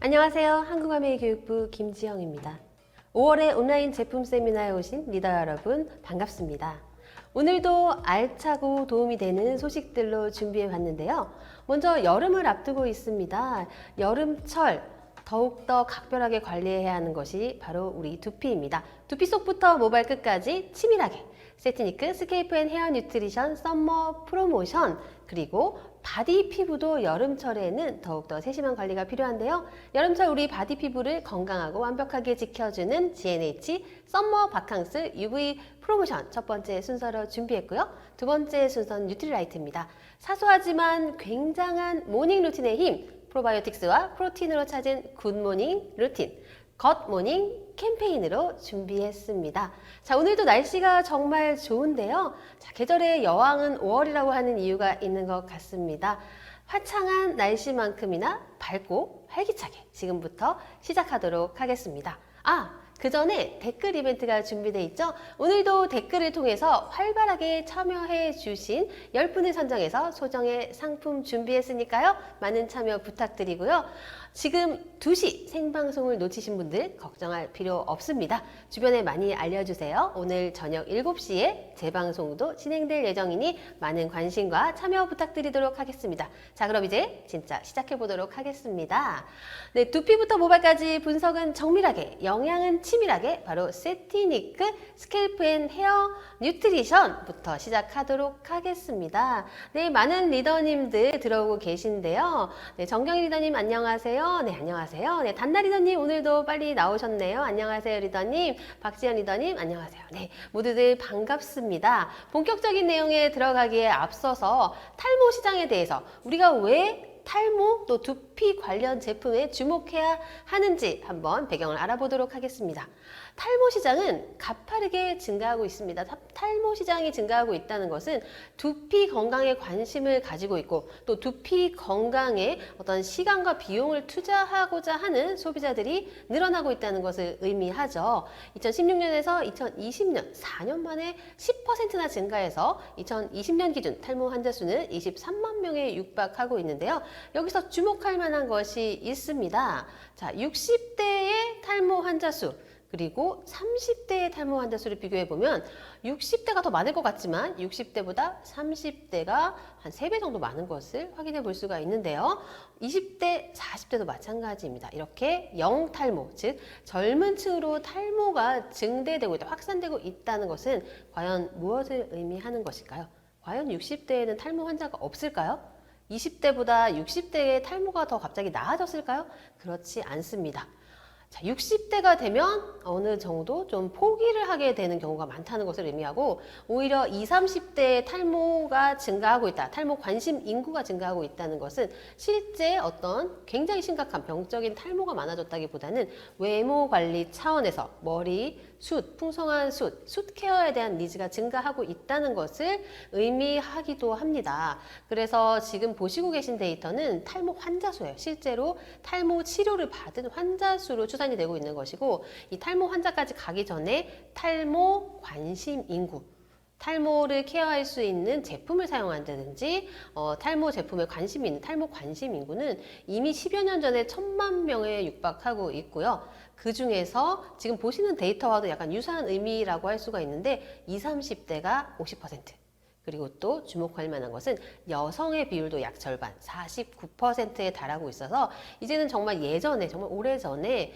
안녕하세요. 한국어메이교육부 김지영입니다. 5월에 온라인 제품 세미나에 오신 리더 여러분 반갑습니다. 오늘도 알차고 도움이 되는 소식들로 준비해 봤는데요. 먼저 여름을 앞두고 있습니다. 여름철 더욱더 각별하게 관리해야 하는 것이 바로 우리 두피입니다. 두피 속부터 모발 끝까지 치밀하게 세티니크 스케이프 앤 헤어 뉴트리션 썸머 프로모션, 그리고 바디 피부도 여름철에는 더욱더 세심한 관리가 필요한데요. 여름철 우리 바디 피부를 건강하고 완벽하게 지켜주는 GNH 썸머 바캉스 UV 프로모션 첫 번째 순서로 준비했고요. 두 번째 순서는 뉴트리라이트입니다. 사소하지만 굉장한 모닝 루틴의 힘, 프로바이오틱스와 프로틴으로 찾은 굿모닝 루틴, 굿모닝 캠페인으로 준비했습니다. 자, 오늘도 날씨가 정말 좋은데요. 자, 계절의 여왕은 5월이라고 하는 이유가 있는 것 같습니다. 화창한 날씨만큼이나 밝고 활기차게 지금부터 시작하도록 하겠습니다. 그 전에 댓글 이벤트가 준비되어 있죠. 오늘도 댓글을 통해서 활발하게 참여해 주신 10분을 선정해서 소정의 상품 준비했으니까요. 많은 참여 부탁드리고요. 지금 2시 생방송을 놓치신 분들 걱정할 필요 없습니다. 주변에 많이 알려주세요. 오늘 저녁 7시에 재방송도 진행될 예정이니 많은 관심과 참여 부탁드리도록 하겠습니다. 자, 그럼 이제 진짜 시작해 보도록 하겠습니다. 네, 두피부터 모발까지 분석은 정밀하게, 영양은 치밀하게, 바로 세티니크 스케이프 앤 헤어 뉴트리션부터 시작하도록 하겠습니다. 네, 많은 리더님들 들어오고 계신데요. 네, 정경희 리더님 안녕하세요. 네, 안녕하세요. 네, 단나 리더님 오늘도 빨리 나오셨네요. 안녕하세요, 리더님. 박지연 리더님 안녕하세요. 네, 모두들 반갑습니다. 본격적인 내용에 들어가기에 앞서서 탈모 시장에 대해서 우리가 왜 탈모 또 두피 관련 제품에 주목해야 하는지 한번 배경을 알아보도록 하겠습니다. 탈모 시장은 가파르게 증가하고 있습니다. 탈모 시장이 증가하고 있다는 것은 두피 건강에 관심을 가지고 있고 또 두피 건강에 어떤 시간과 비용을 투자하고자 하는 소비자들이 늘어나고 있다는 것을 의미하죠. 2016년에서 2020년 4년 만에 10%나 증가해서 2020년 기준 탈모 환자 수는 23만 명에 육박하고 있는데요. 여기서 주목할 만한 것이 있습니다. 자, 60대의 탈모 환자 수, 그리고 30대의 탈모 환자 수를 비교해 보면 60대가 더 많을 것 같지만 60대보다 30대가 한 3배 정도 많은 것을 확인해 볼 수가 있는데요. 20대, 40대도 마찬가지입니다. 이렇게 영탈모, 즉 젊은 층으로 탈모가 증대되고 있다, 확산되고 있다는 것은 과연 무엇을 의미하는 것일까요? 과연 60대에는 탈모 환자가 없을까요? 20대보다 60대의 탈모가 더 갑자기 나아졌을까요? 그렇지 않습니다. 자, 60대가 되면 어느 정도 좀 포기를 하게 되는 경우가 많다는 것을 의미하고 오히려 20, 30대의 탈모가 증가하고 있다, 탈모 관심 인구가 증가하고 있다는 것은 실제 어떤 굉장히 심각한 병적인 탈모가 많아졌다기보다는 외모 관리 차원에서 머리, 숱, 풍성한 숱 케어에 대한 니즈가 증가하고 있다는 것을 의미하기도 합니다. 그래서 지금 보시고 계신 데이터는 탈모 환자 수예요. 실제로 탈모 치료를 받은 환자 수로 추산이 되고 있는 것이고, 이 탈모 환자까지 가기 전에 탈모 관심 인구, 탈모를 케어할 수 있는 제품을 사용한다든지 탈모 제품에 관심이 있는 탈모 관심 인구는 이미 10여 년 전에 1,000만 명에 육박하고 있고요. 그 중에서 지금 보시는 데이터와도 약간 유사한 의미라고 할 수가 있는데 20, 30대가 50%, 그리고 또 주목할 만한 것은 여성의 비율도 약 절반, 49%에 달하고 있어서 이제는 정말 예전에, 정말 오래전에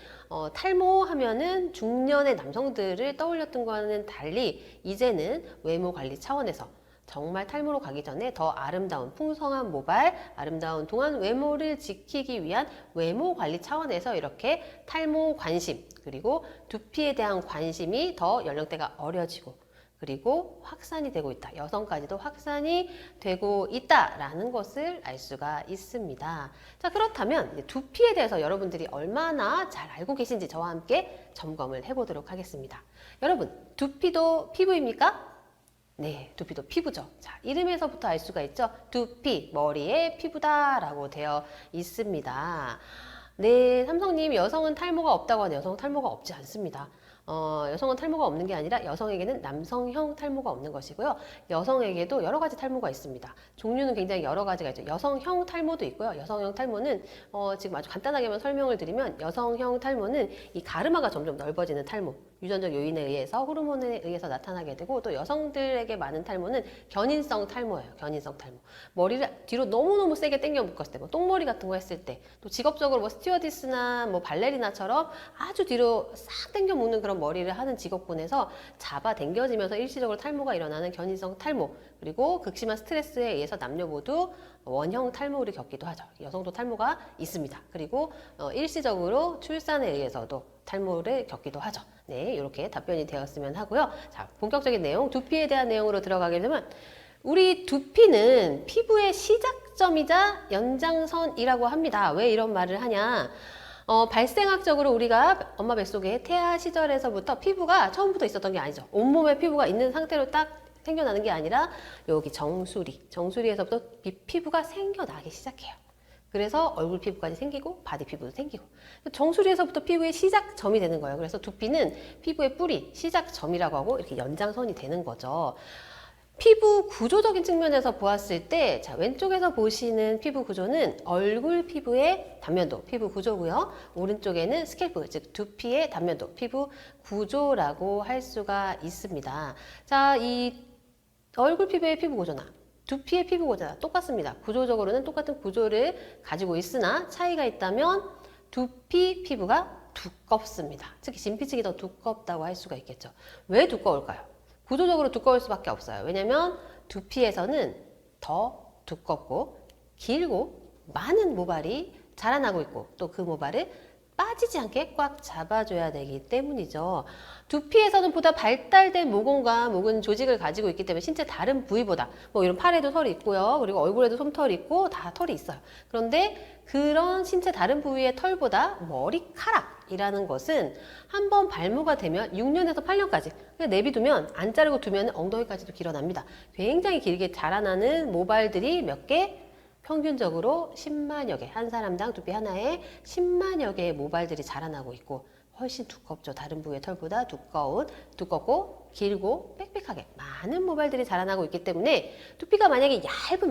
탈모하면은 중년의 남성들을 떠올렸던 거와는 달리 이제는 외모 관리 차원에서 정말 탈모로 가기 전에 더 아름다운 풍성한 모발, 아름다운 동안 외모를 지키기 위한 외모 관리 차원에서 이렇게 탈모 관심, 그리고 두피에 대한 관심이 더 연령대가 어려지고 그리고 확산이 되고 있다. 여성까지도 확산이 되고 있다라는 것을 알 수가 있습니다. 자, 그렇다면 두피에 대해서 여러분들이 얼마나 잘 알고 계신지 저와 함께 점검을 해보도록 하겠습니다. 여러분, 두피도 피부입니까? 네, 두피도 피부죠. 자, 이름에서부터 알 수가 있죠. 두피, 머리의 피부다라고 되어 있습니다. 네, 삼성님, 여성은 탈모가 없다고 하는데 여성은 탈모가 없지 않습니다. 여성은 탈모가 없는 게 아니라 여성에게는 남성형 탈모가 없는 것이고요. 여성에게도 여러 가지 탈모가 있습니다. 종류는 굉장히 여러 가지가 있죠. 여성형 탈모도 있고요. 여성형 탈모는 지금 아주 간단하게만 설명을 드리면 여성형 탈모는 이 가르마가 점점 넓어지는 탈모, 유전적 요인에 의해서 호르몬에 의해서 나타나게 되고, 또 여성들에게 많은 탈모는 견인성 탈모예요. 견인성 탈모. 머리를 뒤로 너무너무 세게 당겨 묶었을 때, 뭐 똥머리 같은 거 했을 때, 또 직업적으로 뭐 스튜어디스나 뭐 발레리나처럼 아주 뒤로 싹 당겨 묶는 그런 머리를 하는 직업군에서 잡아 당겨지면서 일시적으로 탈모가 일어나는 견인성 탈모, 그리고 극심한 스트레스에 의해서 남녀 모두 원형 탈모를 겪기도 하죠. 여성도 탈모가 있습니다. 그리고 일시적으로 출산에 의해서도 탈모를 겪기도 하죠. 네, 이렇게 답변이 되었으면 하고요. 자, 본격적인 내용, 두피에 대한 내용으로 들어가게 되면, 우리 두피는 피부의 시작점이자 연장선이라고 합니다. 왜 이런 말을 하냐? 발생학적으로 우리가 엄마 뱃속에 태아 시절에서부터 피부가 처음부터 있었던 게 아니죠. 온몸에 피부가 있는 상태로 딱 생겨나는 게 아니라 여기 정수리에서부터 피부가 생겨나기 시작해요. 그래서 얼굴 피부까지 생기고 바디 피부도 생기고, 정수리에서부터 피부의 시작점이 되는 거예요. 그래서 두피는 피부의 뿌리, 시작점이라고 하고 이렇게 연장선이 되는 거죠. 피부 구조적인 측면에서 보았을 때, 자, 왼쪽에서 보시는 피부 구조는 얼굴 피부의 단면도 피부 구조고요. 오른쪽에는 스캘프, 즉 두피의 단면도 피부 구조라고 할 수가 있습니다. 자, 이 얼굴 피부의 피부 구조나 두피의 피부 구조가 똑같습니다. 구조적으로는 똑같은 구조를 가지고 있으나 차이가 있다면 두피 피부가 두껍습니다. 특히 진피층이 더 두껍다고 할 수가 있겠죠. 왜 두꺼울까요? 구조적으로 두꺼울 수밖에 없어요. 왜냐면 두피에서는 더 두껍고 길고 많은 모발이 자라나고 있고, 또 그 모발을 빠지지 않게 꽉 잡아줘야 되기 때문이죠. 두피에서는 보다 발달된 모공과 모근 조직을 가지고 있기 때문에 신체 다른 부위보다, 뭐 이런 팔에도 털이 있고요. 그리고 얼굴에도 솜털이 있고 다 털이 있어요. 그런데 그런 신체 다른 부위의 털보다 머리카락이라는 것은 한번 발모가 되면 6년에서 8년까지 그냥 내비두면, 안 자르고 두면 엉덩이까지도 길어납니다. 굉장히 길게 자라나는 모발들이 몇 개? 평균적으로 10만여 개, 한 사람당 두피 하나에 10만여 개의 모발들이 자라나고 있고, 훨씬 두껍죠. 다른 부위의 털보다 두껍고 길고 빽빽하게 많은 모발들이 자라나고 있기 때문에, 두피가 만약에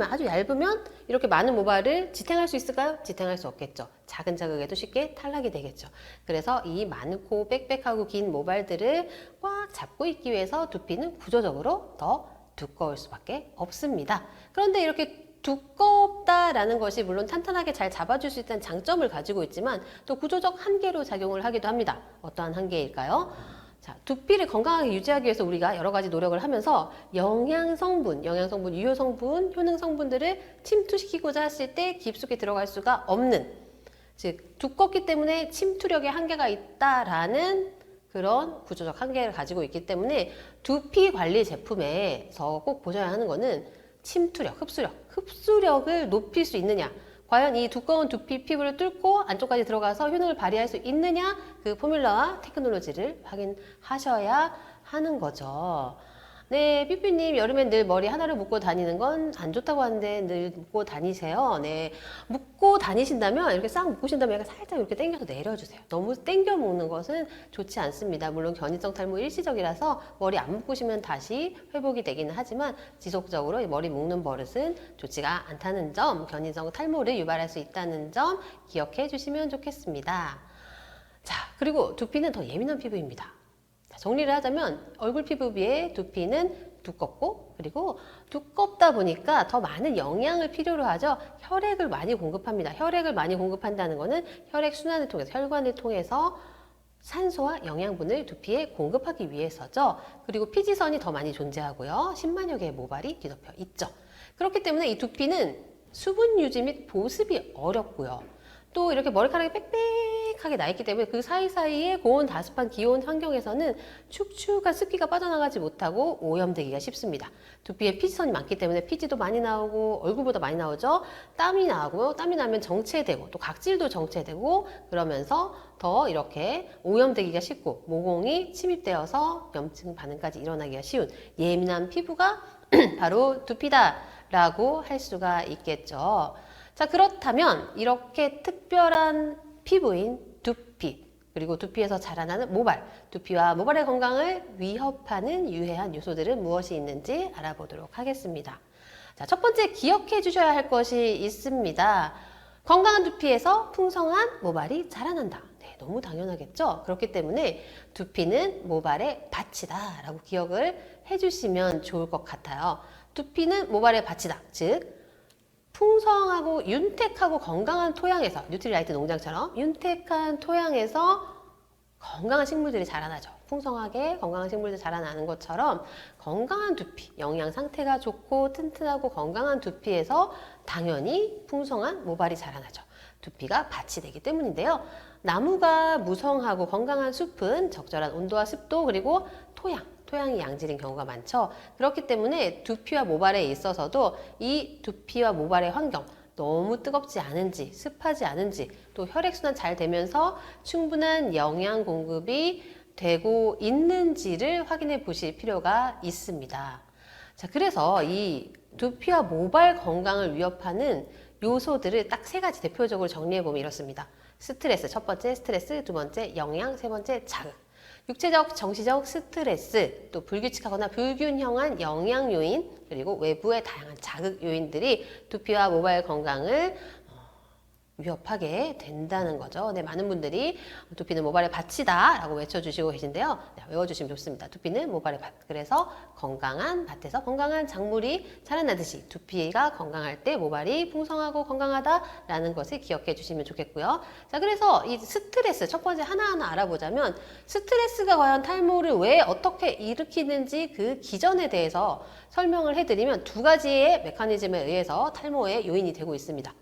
아주 얇으면 이렇게 많은 모발을 지탱할 수 있을까요? 지탱할 수 없겠죠. 작은 자극에도 쉽게 탈락이 되겠죠. 그래서 이 많고 빽빽하고 긴 모발들을 꽉 잡고 있기 위해서 두피는 구조적으로 더 두꺼울 수밖에 없습니다. 그런데 이렇게 두껍다라는 것이 물론 탄탄하게 잘 잡아줄 수 있다는 장점을 가지고 있지만, 또 구조적 한계로 작용을 하기도 합니다. 어떠한 한계일까요? 자, 두피를 건강하게 유지하기 위해서 우리가 여러 가지 노력을 하면서 영양성분, 유효성분, 효능성분들을 침투시키고자 했을 때 깊숙이 들어갈 수가 없는, 즉 두껍기 때문에 침투력에 한계가 있다라는 그런 구조적 한계를 가지고 있기 때문에, 두피 관리 제품에서 꼭 보셔야 하는 거는 침투력, 흡수력을 높일 수 있느냐, 과연 이 두꺼운 두피 피부를 뚫고 안쪽까지 들어가서 효능을 발휘할 수 있느냐, 그 포뮬러와 테크놀로지를 확인하셔야 하는 거죠. 네, 삐삐님, 여름엔 늘 머리 하나를 묶고 다니는 건 안 좋다고 하는데 늘 묶고 다니세요. 네, 묶고 다니신다면, 이렇게 싹 묶으신 다음에 살짝 이렇게 당겨서 내려주세요. 너무 당겨 묶는 것은 좋지 않습니다. 물론 견인성 탈모 일시적이라서 머리 안 묶으시면 다시 회복이 되기는 하지만, 지속적으로 머리 묶는 버릇은 좋지가 않다는 점, 견인성 탈모를 유발할 수 있다는 점 기억해 주시면 좋겠습니다. 자, 그리고 두피는 더 예민한 피부입니다. 정리를 하자면, 얼굴 피부에 비해 두피는 두껍고, 그리고 두껍다 보니까 더 많은 영양을 필요로 하죠. 혈액을 많이 공급합니다. 혈액을 많이 공급한다는 것은 혈액순환을 통해서, 혈관을 통해서 산소와 영양분을 두피에 공급하기 위해서죠. 그리고 피지선이 더 많이 존재하고요. 10만여 개의 모발이 뒤덮여 있죠. 그렇기 때문에 이 두피는 수분 유지 및 보습이 어렵고요. 또 이렇게 머리카락이 빽빽하게 나 있기 때문에 그 사이사이에 고온 다습한 기온 환경에서는 축축한 습기가 빠져나가지 못하고 오염되기가 쉽습니다. 두피에 피지선이 많기 때문에 피지도 많이 나오고 얼굴보다 많이 나오죠. 땀이 나고요. 땀이 나면 정체되고, 또 각질도 정체되고, 그러면서 더 이렇게 오염되기가 쉽고 모공이 침입되어서 염증 반응까지 일어나기가 쉬운 예민한 피부가 바로 두피다라고 할 수가 있겠죠. 자, 그렇다면 이렇게 특별한 피부인 두피, 그리고 두피에서 자라나는 모발, 두피와 모발의 건강을 위협하는 유해한 요소들은 무엇이 있는지 알아보도록 하겠습니다. 자, 첫 번째 기억해 주셔야 할 것이 있습니다. 건강한 두피에서 풍성한 모발이 자라난다. 네, 너무 당연하겠죠? 그렇기 때문에 두피는 모발의 밭이다 라고 기억을 해주시면 좋을 것 같아요. 두피는 모발의 밭이다. 즉 풍성하고 윤택하고 건강한 토양에서, 뉴트리라이트 농장처럼 윤택한 토양에서 건강한 식물들이 자라나죠. 풍성하게 건강한 식물들이 자라나는 것처럼 건강한 두피, 영양 상태가 좋고 튼튼하고 건강한 두피에서 당연히 풍성한 모발이 자라나죠. 두피가 밭이 되기 때문인데요. 나무가 무성하고 건강한 숲은 적절한 온도와 습도 그리고 토양이 양질인 경우가 많죠. 그렇기 때문에 두피와 모발에 있어서도 이 두피와 모발의 환경, 너무 뜨겁지 않은지, 습하지 않은지, 또 혈액순환 잘 되면서 충분한 영양 공급이 되고 있는지를 확인해 보실 필요가 있습니다. 자, 그래서 이 두피와 모발 건강을 위협하는 요소들을 딱 세 가지 대표적으로 정리해 보면 이렇습니다. 스트레스, 첫 번째 스트레스, 두 번째 영양, 세 번째 자극. 육체적, 정신적 스트레스, 또 불규칙하거나 불균형한 영양 요인, 그리고 외부의 다양한 자극 요인들이 두피와 모발 건강을 위협하게 된다는 거죠. 네, 많은 분들이 두피는 모발의 밭이다 라고 외쳐주시고 계신데요. 네, 외워주시면 좋습니다. 두피는 모발의 밭. 그래서 건강한 밭에서 건강한 작물이 자라나듯이 두피가 건강할 때 모발이 풍성하고 건강하다라는 것을 기억해 주시면 좋겠고요. 자, 그래서 이 스트레스 첫 번째 하나하나 알아보자면 스트레스가 과연 탈모를 왜 어떻게 일으키는지 그 기전에 대해서 설명을 해드리면 두 가지의 메커니즘에 의해서 탈모의 요인이 되고 있습니다.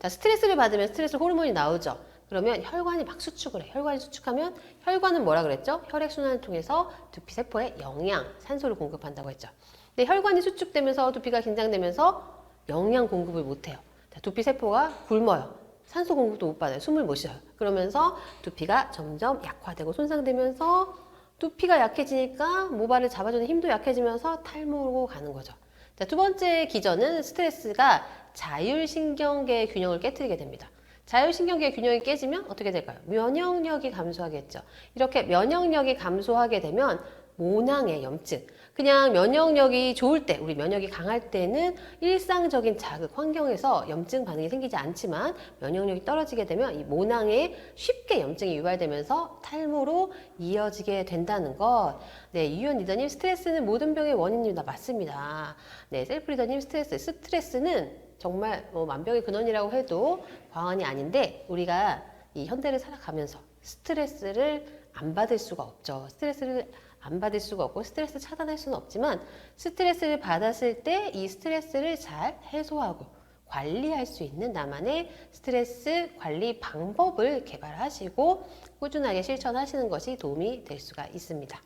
자, 스트레스를 받으면 스트레스 호르몬이 나오죠. 그러면 혈관이 막 수축을 해. 혈관이 수축하면 혈관은 뭐라 그랬죠? 혈액순환을 통해서 두피 세포에 영양, 산소를 공급한다고 했죠. 근데 혈관이 수축되면서 두피가 긴장되면서 영양 공급을 못해요. 자, 두피 세포가 굶어요. 산소 공급도 못 받아요. 숨을 못 쉬어요. 그러면서 두피가 점점 약화되고 손상되면서 두피가 약해지니까 모발을 잡아주는 힘도 약해지면서 탈모로 가는 거죠. 자, 두 번째 기전은 스트레스가 자율신경계의 균형을 깨트리게 됩니다. 자율신경계의 균형이 깨지면 어떻게 될까요? 면역력이 감소하겠죠. 이렇게 면역력이 감소하게 되면 모낭의 염증, 그냥 면역력이 좋을 때, 우리 면역이 강할 때는 일상적인 자극 환경에서 염증 반응이 생기지 않지만 면역력이 떨어지게 되면 이 모낭에 쉽게 염증이 유발되면서 탈모로 이어지게 된다는 것. 네, 이유연 리더님, 스트레스는 모든 병의 원인입니다. 맞습니다. 네, 셀프 리더님, 스트레스는 정말 만병의 근원이라고 해도 과언이 아닌데 우리가 이 현대를 살아가면서 스트레스를 안 받을 수가 없죠. 스트레스를 안 받을 수가 없고 스트레스 차단할 수는 없지만 스트레스를 받았을 때 이 스트레스를 잘 해소하고 관리할 수 있는 나만의 스트레스 관리 방법을 개발하시고 꾸준하게 실천하시는 것이 도움이 될 수가 있습니다.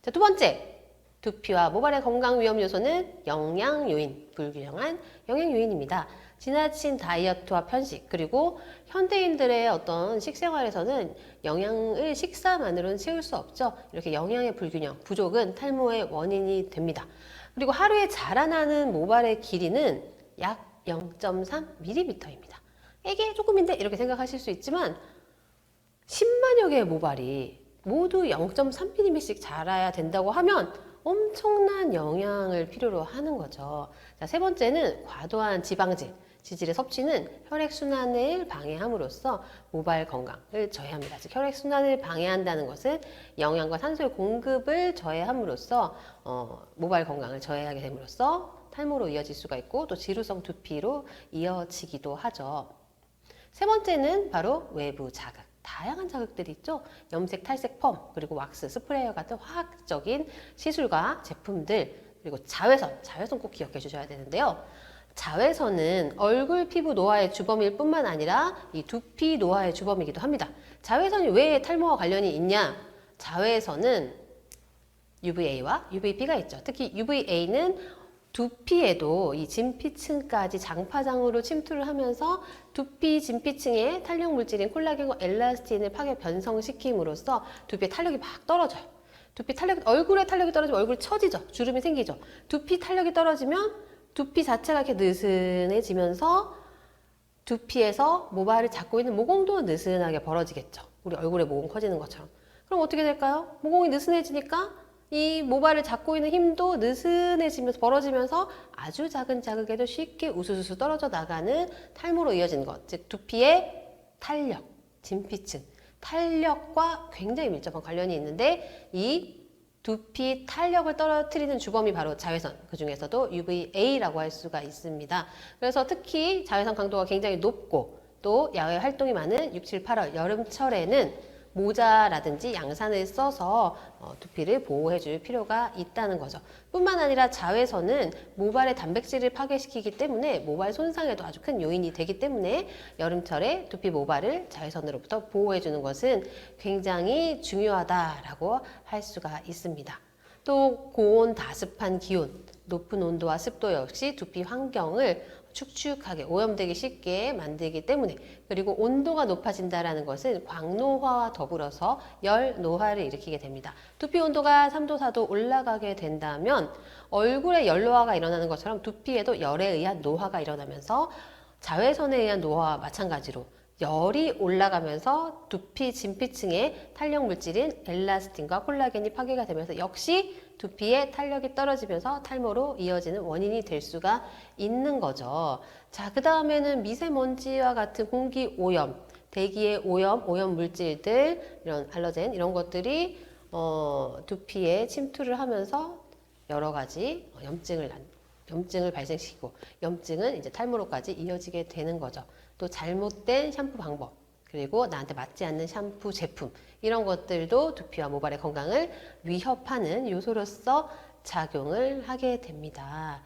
자, 두 번째. 두피와 모발의 건강 위험 요소는 영양 요인, 불균형한 영양 요인입니다. 지나친 다이어트와 편식, 그리고 현대인들의 어떤 식생활에서는 영양을 식사만으로는 채울 수 없죠. 이렇게 영양의 불균형, 부족은 탈모의 원인이 됩니다. 그리고 하루에 자라나는 모발의 길이는 약 0.3mm입니다. 이게 조금인데 이렇게 생각하실 수 있지만 10만여 개의 모발이 모두 0.3mm씩 자라야 된다고 하면 엄청난 영양을 필요로 하는 거죠. 자, 세 번째는 과도한 지방질, 지질의 섭취는 혈액순환을 방해함으로써 모발 건강을 저해합니다. 즉 혈액순환을 방해한다는 것은 영양과 산소의 공급을 저해함으로써 모발 건강을 저해하게 됨으로써 탈모로 이어질 수가 있고 또 지루성 두피로 이어지기도 하죠. 세 번째는 바로 외부 자극. 다양한 자극들이 있죠. 염색, 탈색, 펌, 그리고 왁스, 스프레이어 같은 화학적인 시술과 제품들, 그리고 자외선 꼭 기억해 주셔야 되는데요. 자외선은 얼굴 피부 노화의 주범일 뿐만 아니라 이 두피 노화의 주범이기도 합니다. 자외선이 왜 탈모와 관련이 있냐? 자외선은 UVA와 UVB가 있죠. 특히 UVA는 두피에도 이 진피층까지 장파장으로 침투를 하면서 두피 진피층의 탄력 물질인 콜라겐과 엘라스틴을 파괴 변성시킴으로써 두피의 탄력이 막 떨어져요. 얼굴에 탄력이 떨어지면 얼굴이 처지죠. 주름이 생기죠. 두피 탄력이 떨어지면 두피 자체가 이렇게 느슨해지면서 두피에서 모발을 잡고 있는 모공도 느슨하게 벌어지겠죠. 우리 얼굴에 모공 커지는 것처럼. 그럼 어떻게 될까요? 모공이 느슨해지니까 이 모발을 잡고 있는 힘도 느슨해지면서 벌어지면서 아주 작은 자극에도 쉽게 우수수수 떨어져 나가는 탈모로 이어지는 것. 즉 두피의 탄력, 진피층, 탄력과 굉장히 밀접한 관련이 있는데 이 두피 탄력을 떨어뜨리는 주범이 바로 자외선, 그 중에서도 UVA라고 할 수가 있습니다. 그래서 특히 자외선 강도가 굉장히 높고 또 야외 활동이 많은 6, 7, 8월 여름철에는 모자라든지 양산을 써서 두피를 보호해 줄 필요가 있다는 거죠. 뿐만 아니라 자외선은 모발의 단백질을 파괴시키기 때문에 모발 손상에도 아주 큰 요인이 되기 때문에 여름철에 두피 모발을 자외선으로부터 보호해 주는 것은 굉장히 중요하다라고 할 수가 있습니다. 또 고온, 다습한 기온, 높은 온도와 습도 역시 두피 환경을 축축하게 오염되기 쉽게 만들기 때문에, 그리고 온도가 높아진다는 것은 광노화와 더불어서 열 노화를 일으키게 됩니다. 두피 온도가 3도, 4도 올라가게 된다면 얼굴에 열 노화가 일어나는 것처럼 두피에도 열에 의한 노화가 일어나면서 자외선에 의한 노화와 마찬가지로 열이 올라가면서 두피 진피층의 탄력 물질인 엘라스틴과 콜라겐이 파괴가 되면서 역시 두피의 탄력이 떨어지면서 탈모로 이어지는 원인이 될 수가 있는 거죠. 자, 그 다음에는 미세먼지와 같은 공기 오염, 대기의 오염 물질들, 이런 알러젠 이런 것들이 두피에 침투를 하면서 여러 가지 염증을 발생시키고 염증은 이제 탈모로까지 이어지게 되는 거죠. 또 잘못된 샴푸 방법, 그리고 나한테 맞지 않는 샴푸 제품, 이런 것들도 두피와 모발의 건강을 위협하는 요소로서 작용을 하게 됩니다.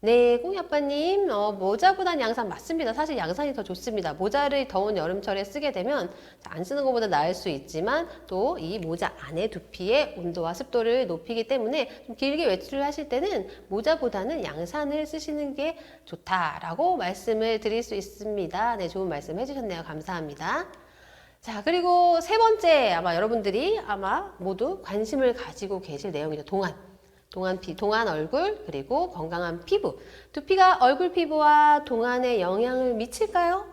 네, 꽁이 아빠님, 모자보단 양산 맞습니다. 사실 양산이 더 좋습니다. 모자를 더운 여름철에 쓰게 되면 안 쓰는 것보다 나을 수 있지만 또 이 모자 안에 두피의 온도와 습도를 높이기 때문에 좀 길게 외출을 하실 때는 모자보다는 양산을 쓰시는 게 좋다라고 말씀을 드릴 수 있습니다. 네, 좋은 말씀 해주셨네요. 감사합니다. 자, 그리고 세 번째, 아마 여러분들이 모두 관심을 가지고 계실 내용이죠. 동안 얼굴, 그리고 건강한 피부. 두피가 얼굴 피부와 동안에 영향을 미칠까요?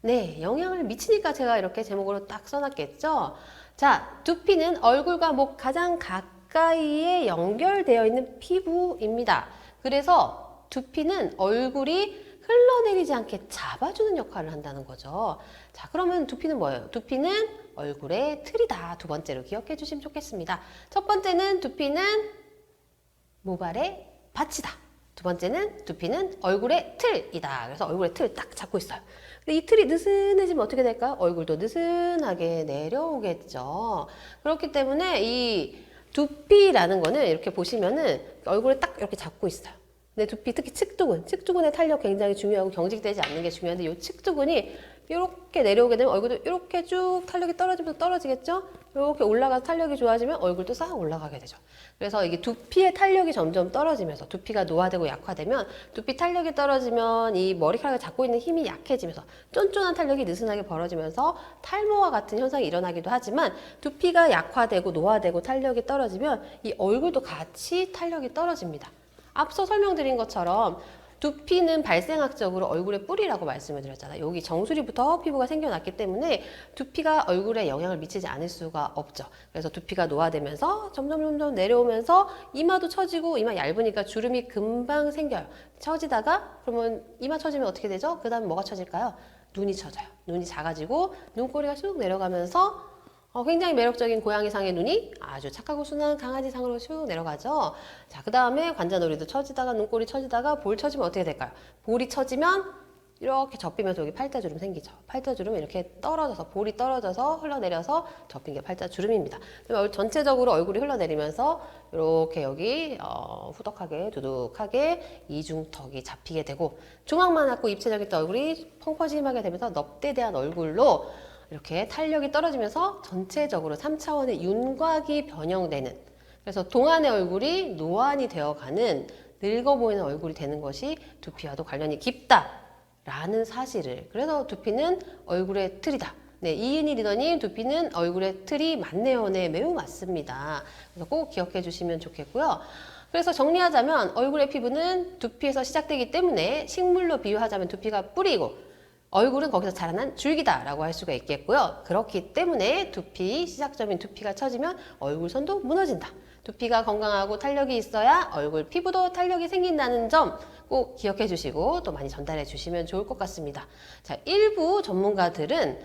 네, 영향을 미치니까 제가 이렇게 제목으로 딱 써놨겠죠? 자, 두피는 얼굴과 목 가장 가까이에 연결되어 있는 피부입니다. 그래서 두피는 얼굴이 흘러내리지 않게 잡아주는 역할을 한다는 거죠. 자, 그러면 두피는 뭐예요? 두피는 얼굴의 틀이다. 두 번째로 기억해 주시면 좋겠습니다. 첫 번째는 두피는 모발의 밭이다. 두 번째는 두피는 얼굴의 틀이다. 그래서 얼굴의 틀 딱 잡고 있어요. 근데 이 틀이 느슨해지면 어떻게 될까요? 얼굴도 느슨하게 내려오겠죠. 그렇기 때문에 이 두피라는 거는 이렇게 보시면은 얼굴을 딱 이렇게 잡고 있어요. 근데 두피, 특히 측두근의 탄력 굉장히 중요하고 경직되지 않는 게 중요한데 이 측두근이 이렇게 내려오게 되면 얼굴도 이렇게 쭉 탄력이 떨어지면서 떨어지겠죠? 이렇게 올라가서 탄력이 좋아지면 얼굴도 싹 올라가게 되죠. 그래서 이게 두피의 탄력이 점점 떨어지면서 두피가 노화되고 약화되면 두피 탄력이 떨어지면 이 머리카락을 잡고 있는 힘이 약해지면서 쫀쫀한 탄력이 느슨하게 벌어지면서 탈모와 같은 현상이 일어나기도 하지만 두피가 약화되고 노화되고 탄력이 떨어지면 이 얼굴도 같이 탄력이 떨어집니다. 앞서 설명드린 것처럼 두피는 발생학적으로 얼굴의 뿌리라고 말씀을 드렸잖아요. 여기 정수리부터 피부가 생겨났기 때문에 두피가 얼굴에 영향을 미치지 않을 수가 없죠. 그래서 두피가 노화되면서 점점 내려오면서 이마도 처지고, 이마 얇으니까 주름이 금방 생겨요. 처지다가 그러면 이마 처지면 어떻게 되죠? 그 다음에 뭐가 처질까요? 눈이 처져요. 눈이 작아지고 눈꼬리가 쑥 내려가면서 굉장히 매력적인 고양이상의 눈이 아주 착하고 순한 강아지상으로 쭉 내려가죠. 자, 그 다음에 관자놀이도 처지다가 눈꼬리 처지다가 볼 처지면 어떻게 될까요? 볼이 처지면 이렇게 접히면서 여기 팔자주름 생기죠. 팔자주름 이렇게 떨어져서, 볼이 떨어져서 흘러내려서 접힌 게 팔자주름입니다. 전체적으로 얼굴이 흘러내리면서 이렇게 여기 후덕하게 두둑하게 이중턱이 잡히게 되고 중앙만 갖고 입체적인 얼굴이 펑퍼짐하게 되면서 넙대대한 얼굴로 이렇게 탄력이 떨어지면서 전체적으로 3차원의 윤곽이 변형되는, 그래서 동안의 얼굴이 노안이 되어가는 늙어 보이는 얼굴이 되는 것이 두피와도 관련이 깊다라는 사실을, 그래서 두피는 얼굴의 틀이다. 네, 이은희 리더님, 두피는 얼굴의 틀이 맞네요. 네, 매우 맞습니다. 그래서 꼭 기억해 주시면 좋겠고요. 그래서 정리하자면 얼굴의 피부는 두피에서 시작되기 때문에 식물로 비유하자면 두피가 뿌리고, 얼굴은 거기서 자라난 줄기다라고 할 수가 있겠고요. 그렇기 때문에 두피, 시작점인 두피가 처지면 얼굴선도 무너진다. 두피가 건강하고 탄력이 있어야 얼굴 피부도 탄력이 생긴다는 점 꼭 기억해 주시고 또 많이 전달해 주시면 좋을 것 같습니다. 자, 일부 전문가들은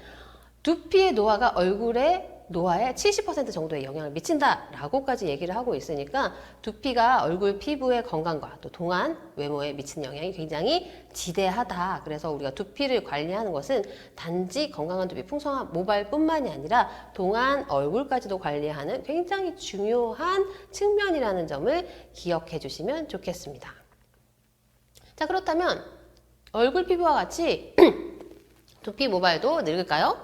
두피의 노화가 얼굴의 노화에 70% 정도의 영향을 미친다라고까지 얘기를 하고 있으니까 두피가 얼굴 피부의 건강과 또 동안 외모에 미치는 영향이 굉장히 지대하다. 그래서 우리가 두피를 관리하는 것은 단지 건강한 두피, 풍성한 모발뿐만이 아니라 동안 얼굴까지도 관리하는 굉장히 중요한 측면이라는 점을 기억해 주시면 좋겠습니다. 자, 그렇다면 얼굴 피부와 같이 두피 모발도 늙을까요?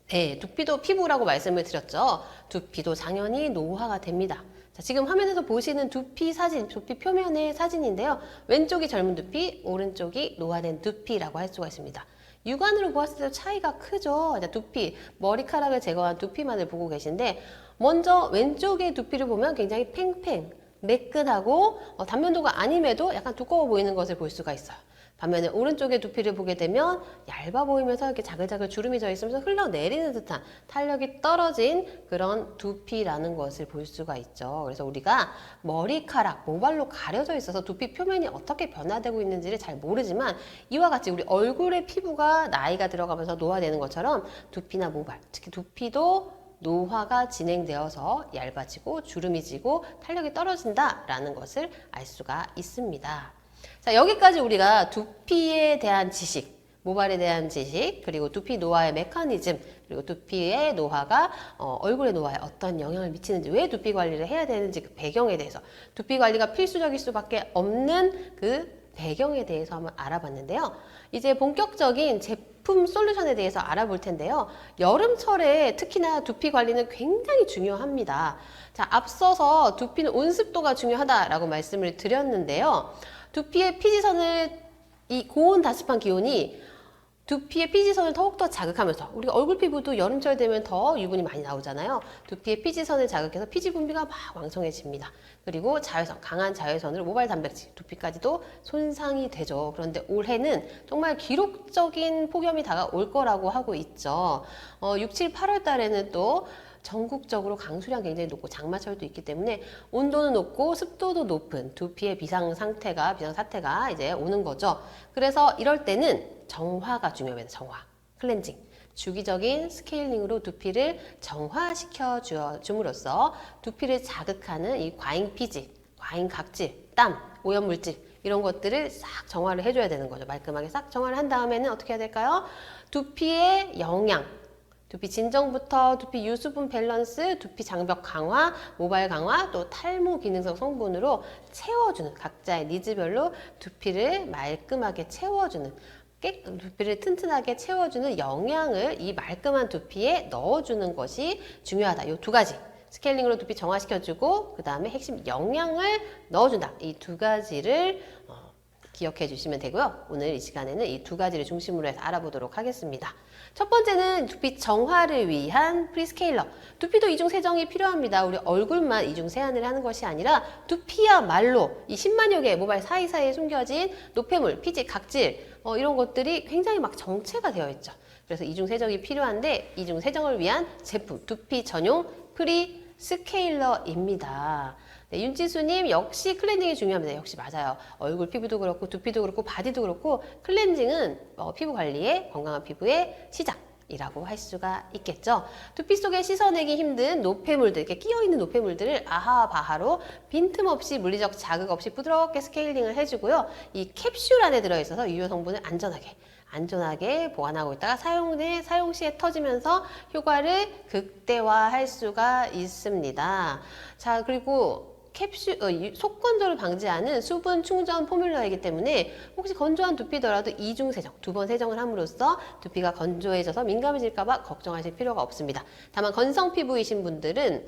네, 두피도 피부라고 말씀을 드렸죠. 두피도 당연히 노화가 됩니다. 자, 지금 화면에서 보시는 두피 사진, 두피 표면의 사진인데요. 왼쪽이 젊은 두피, 오른쪽이 노화된 두피라고 할 수가 있습니다. 육안으로 보았을 때 차이가 크죠. 자, 두피, 머리카락을 제거한 두피만을 보고 계신데 먼저 왼쪽의 두피를 보면 굉장히 팽팽, 매끈하고 단면도가 아님에도 약간 두꺼워 보이는 것을 볼 수가 있어요. 반면에 오른쪽의 두피를 보게 되면 얇아 보이면서 이렇게 자글자글 주름이 져 있으면서 흘러내리는 듯한 탄력이 떨어진 그런 두피라는 것을 볼 수가 있죠. 그래서 우리가 머리카락, 모발로 가려져 있어서 두피 표면이 어떻게 변화되고 있는지를 잘 모르지만 이와 같이 우리 얼굴의 피부가 나이가 들어가면서 노화되는 것처럼 두피나 모발, 특히 두피도 노화가 진행되어서 얇아지고 주름이 지고 탄력이 떨어진다라는 것을 알 수가 있습니다. 자, 여기까지 우리가 두피에 대한 지식, 모발에 대한 지식, 그리고 두피 노화의 메커니즘, 그리고 두피의 노화가 얼굴의 노화에 어떤 영향을 미치는지, 왜 두피 관리를 해야 되는지 그 배경에 대해서, 두피 관리가 필수적일 수밖에 없는 그 배경에 대해서 한번 알아봤는데요. 이제 본격적인 제품 솔루션에 대해서 알아볼 텐데요. 여름철에 특히나 두피 관리는 굉장히 중요합니다. 자, 앞서서 두피는 온습도가 중요하다라고 말씀을 드렸는데요. 두피의 피지선을, 이 고온 다습한 기온이 두피의 피지선을 더욱더 자극하면서, 우리가 얼굴 피부도 여름철 되면 더 유분이 많이 나오잖아요. 두피의 피지선을 자극해서 피지 분비가 막 왕성해집니다. 그리고 자외선, 강한 자외선으로 모발 단백질, 두피까지도 손상이 되죠. 그런데 올해는 정말 기록적인 폭염이 다가올 거라고 하고 있죠. 6, 7, 8월 달에는 또 전국적으로 강수량 굉장히 높고 장마철도 있기 때문에 온도는 높고 습도도 높은 두피의 비상사태가 이제 오는 거죠. 그래서 이럴 때는 정화가 중요합니다. 정화, 클렌징. 주기적인 스케일링으로 두피를 정화시켜 줌으로써 두피를 자극하는 이 과잉 피지, 과잉 각질, 땀, 오염물질 이런 것들을 싹 정화를 해줘야 되는 거죠. 말끔하게 싹 정화를 한 다음에는 어떻게 해야 될까요? 두피의 영양, 두피 진정부터 두피 유수분 밸런스, 두피 장벽 강화, 모발 강화, 또 탈모 기능성 성분으로 채워주는, 각자의 니즈별로 두피를 말끔하게 채워주는, 두피를 튼튼하게 채워주는 영양을 이 말끔한 두피에 넣어주는 것이 중요하다. 이 두 가지. 스케일링으로 두피 정화시켜주고 그 다음에 핵심 영양을 넣어준다. 이 두 가지를 기억해 주시면 되고요. 오늘 이 시간에는 이 두 가지를 중심으로 해서 알아보도록 하겠습니다. 첫 번째는 두피 정화를 위한 프리스케일러. 두피도 이중 세정이 필요합니다. 우리 얼굴만 이중 세안을 하는 것이 아니라 두피야말로 이 10만여 개의 모발 사이사이에 숨겨진 노폐물, 피지, 각질 이런 것들이 굉장히 막 정체가 되어 있죠. 그래서 이중 세정이 필요한데 이중 세정을 위한 제품, 두피 전용 프리스케일러입니다. 네, 윤지수님 역시 클렌징이 중요합니다. 역시 맞아요. 얼굴 피부도 그렇고 두피도 그렇고 바디도 그렇고 클렌징은 피부 관리의 건강한 피부의 시작이라고 할 수가 있겠죠. 두피 속에 씻어내기 힘든 노폐물들, 이렇게 끼어있는 노폐물들을 아하바하로 빈틈없이 물리적 자극 없이 부드럽게 스케일링을 해주고요. 이 캡슐 안에 들어있어서 유효 성분을 안전하게 보관하고 있다가 사용 시에 터지면서 효과를 극대화할 수가 있습니다. 자, 그리고 캡슐, 속건조를 방지하는 수분 충전 포뮬러이기 때문에 혹시 건조한 두피더라도 이중 세정, 두 번 세정을 함으로써 두피가 건조해져서 민감해질까봐 걱정하실 필요가 없습니다. 다만 건성 피부이신 분들은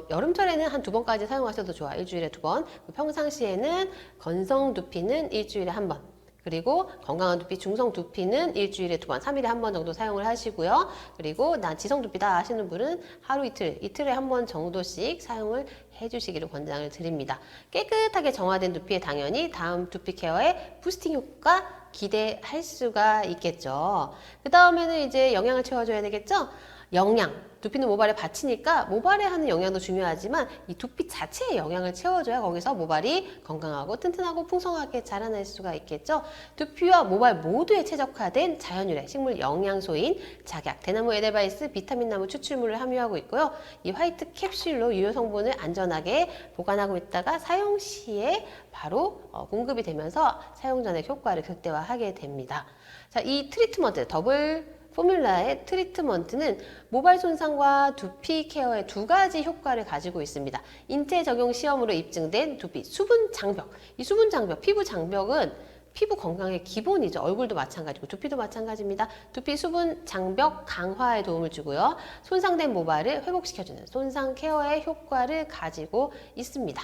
여름철에는 한 2번까지 사용하셔도 좋아요. 일주일에 2번. 평상시에는 건성 두피는 일주일에 1번. 그리고 건강한 두피, 중성 두피는 일주일에 2번, 3일에 1번 정도 사용을 하시고요. 그리고 난 지성 두피다 하시는 분은 하루 이틀, 이틀에 1번 정도씩 사용을 해주시기를 권장을 드립니다. 깨끗하게 정화된 두피에 당연히 다음 두피 케어에 부스팅 효과 기대할 수가 있겠죠. 그 다음에는 이제 영양을 채워줘야 되겠죠. 영양, 두피는 모발에 받치니까 모발에 하는 영양도 중요하지만 이 두피 자체에 영양을 채워줘야 거기서 모발이 건강하고 튼튼하고 풍성하게 자라날 수가 있겠죠. 두피와 모발 모두에 최적화된 자연유래 식물 영양소인 작약, 대나무 에델바이스, 비타민나무 추출물을 함유하고 있고요. 이 화이트 캡슐로 유효 성분을 안전하게 보관하고 있다가 사용 시에 바로 공급이 되면서 사용 전에 효과를 극대화하게 됩니다. 자, 이 트리트먼트 더블 포뮬라의 트리트먼트는 모발 손상과 두피 케어의 2가지 효과를 가지고 있습니다. 인체 적용 시험으로 입증된 두피 수분 장벽. 이 수분 장벽, 피부 장벽은 피부 건강의 기본이죠. 얼굴도 마찬가지고 두피도 마찬가지입니다. 두피 수분 장벽 강화에 도움을 주고요. 손상된 모발을 회복시켜주는 손상 케어의 효과를 가지고 있습니다.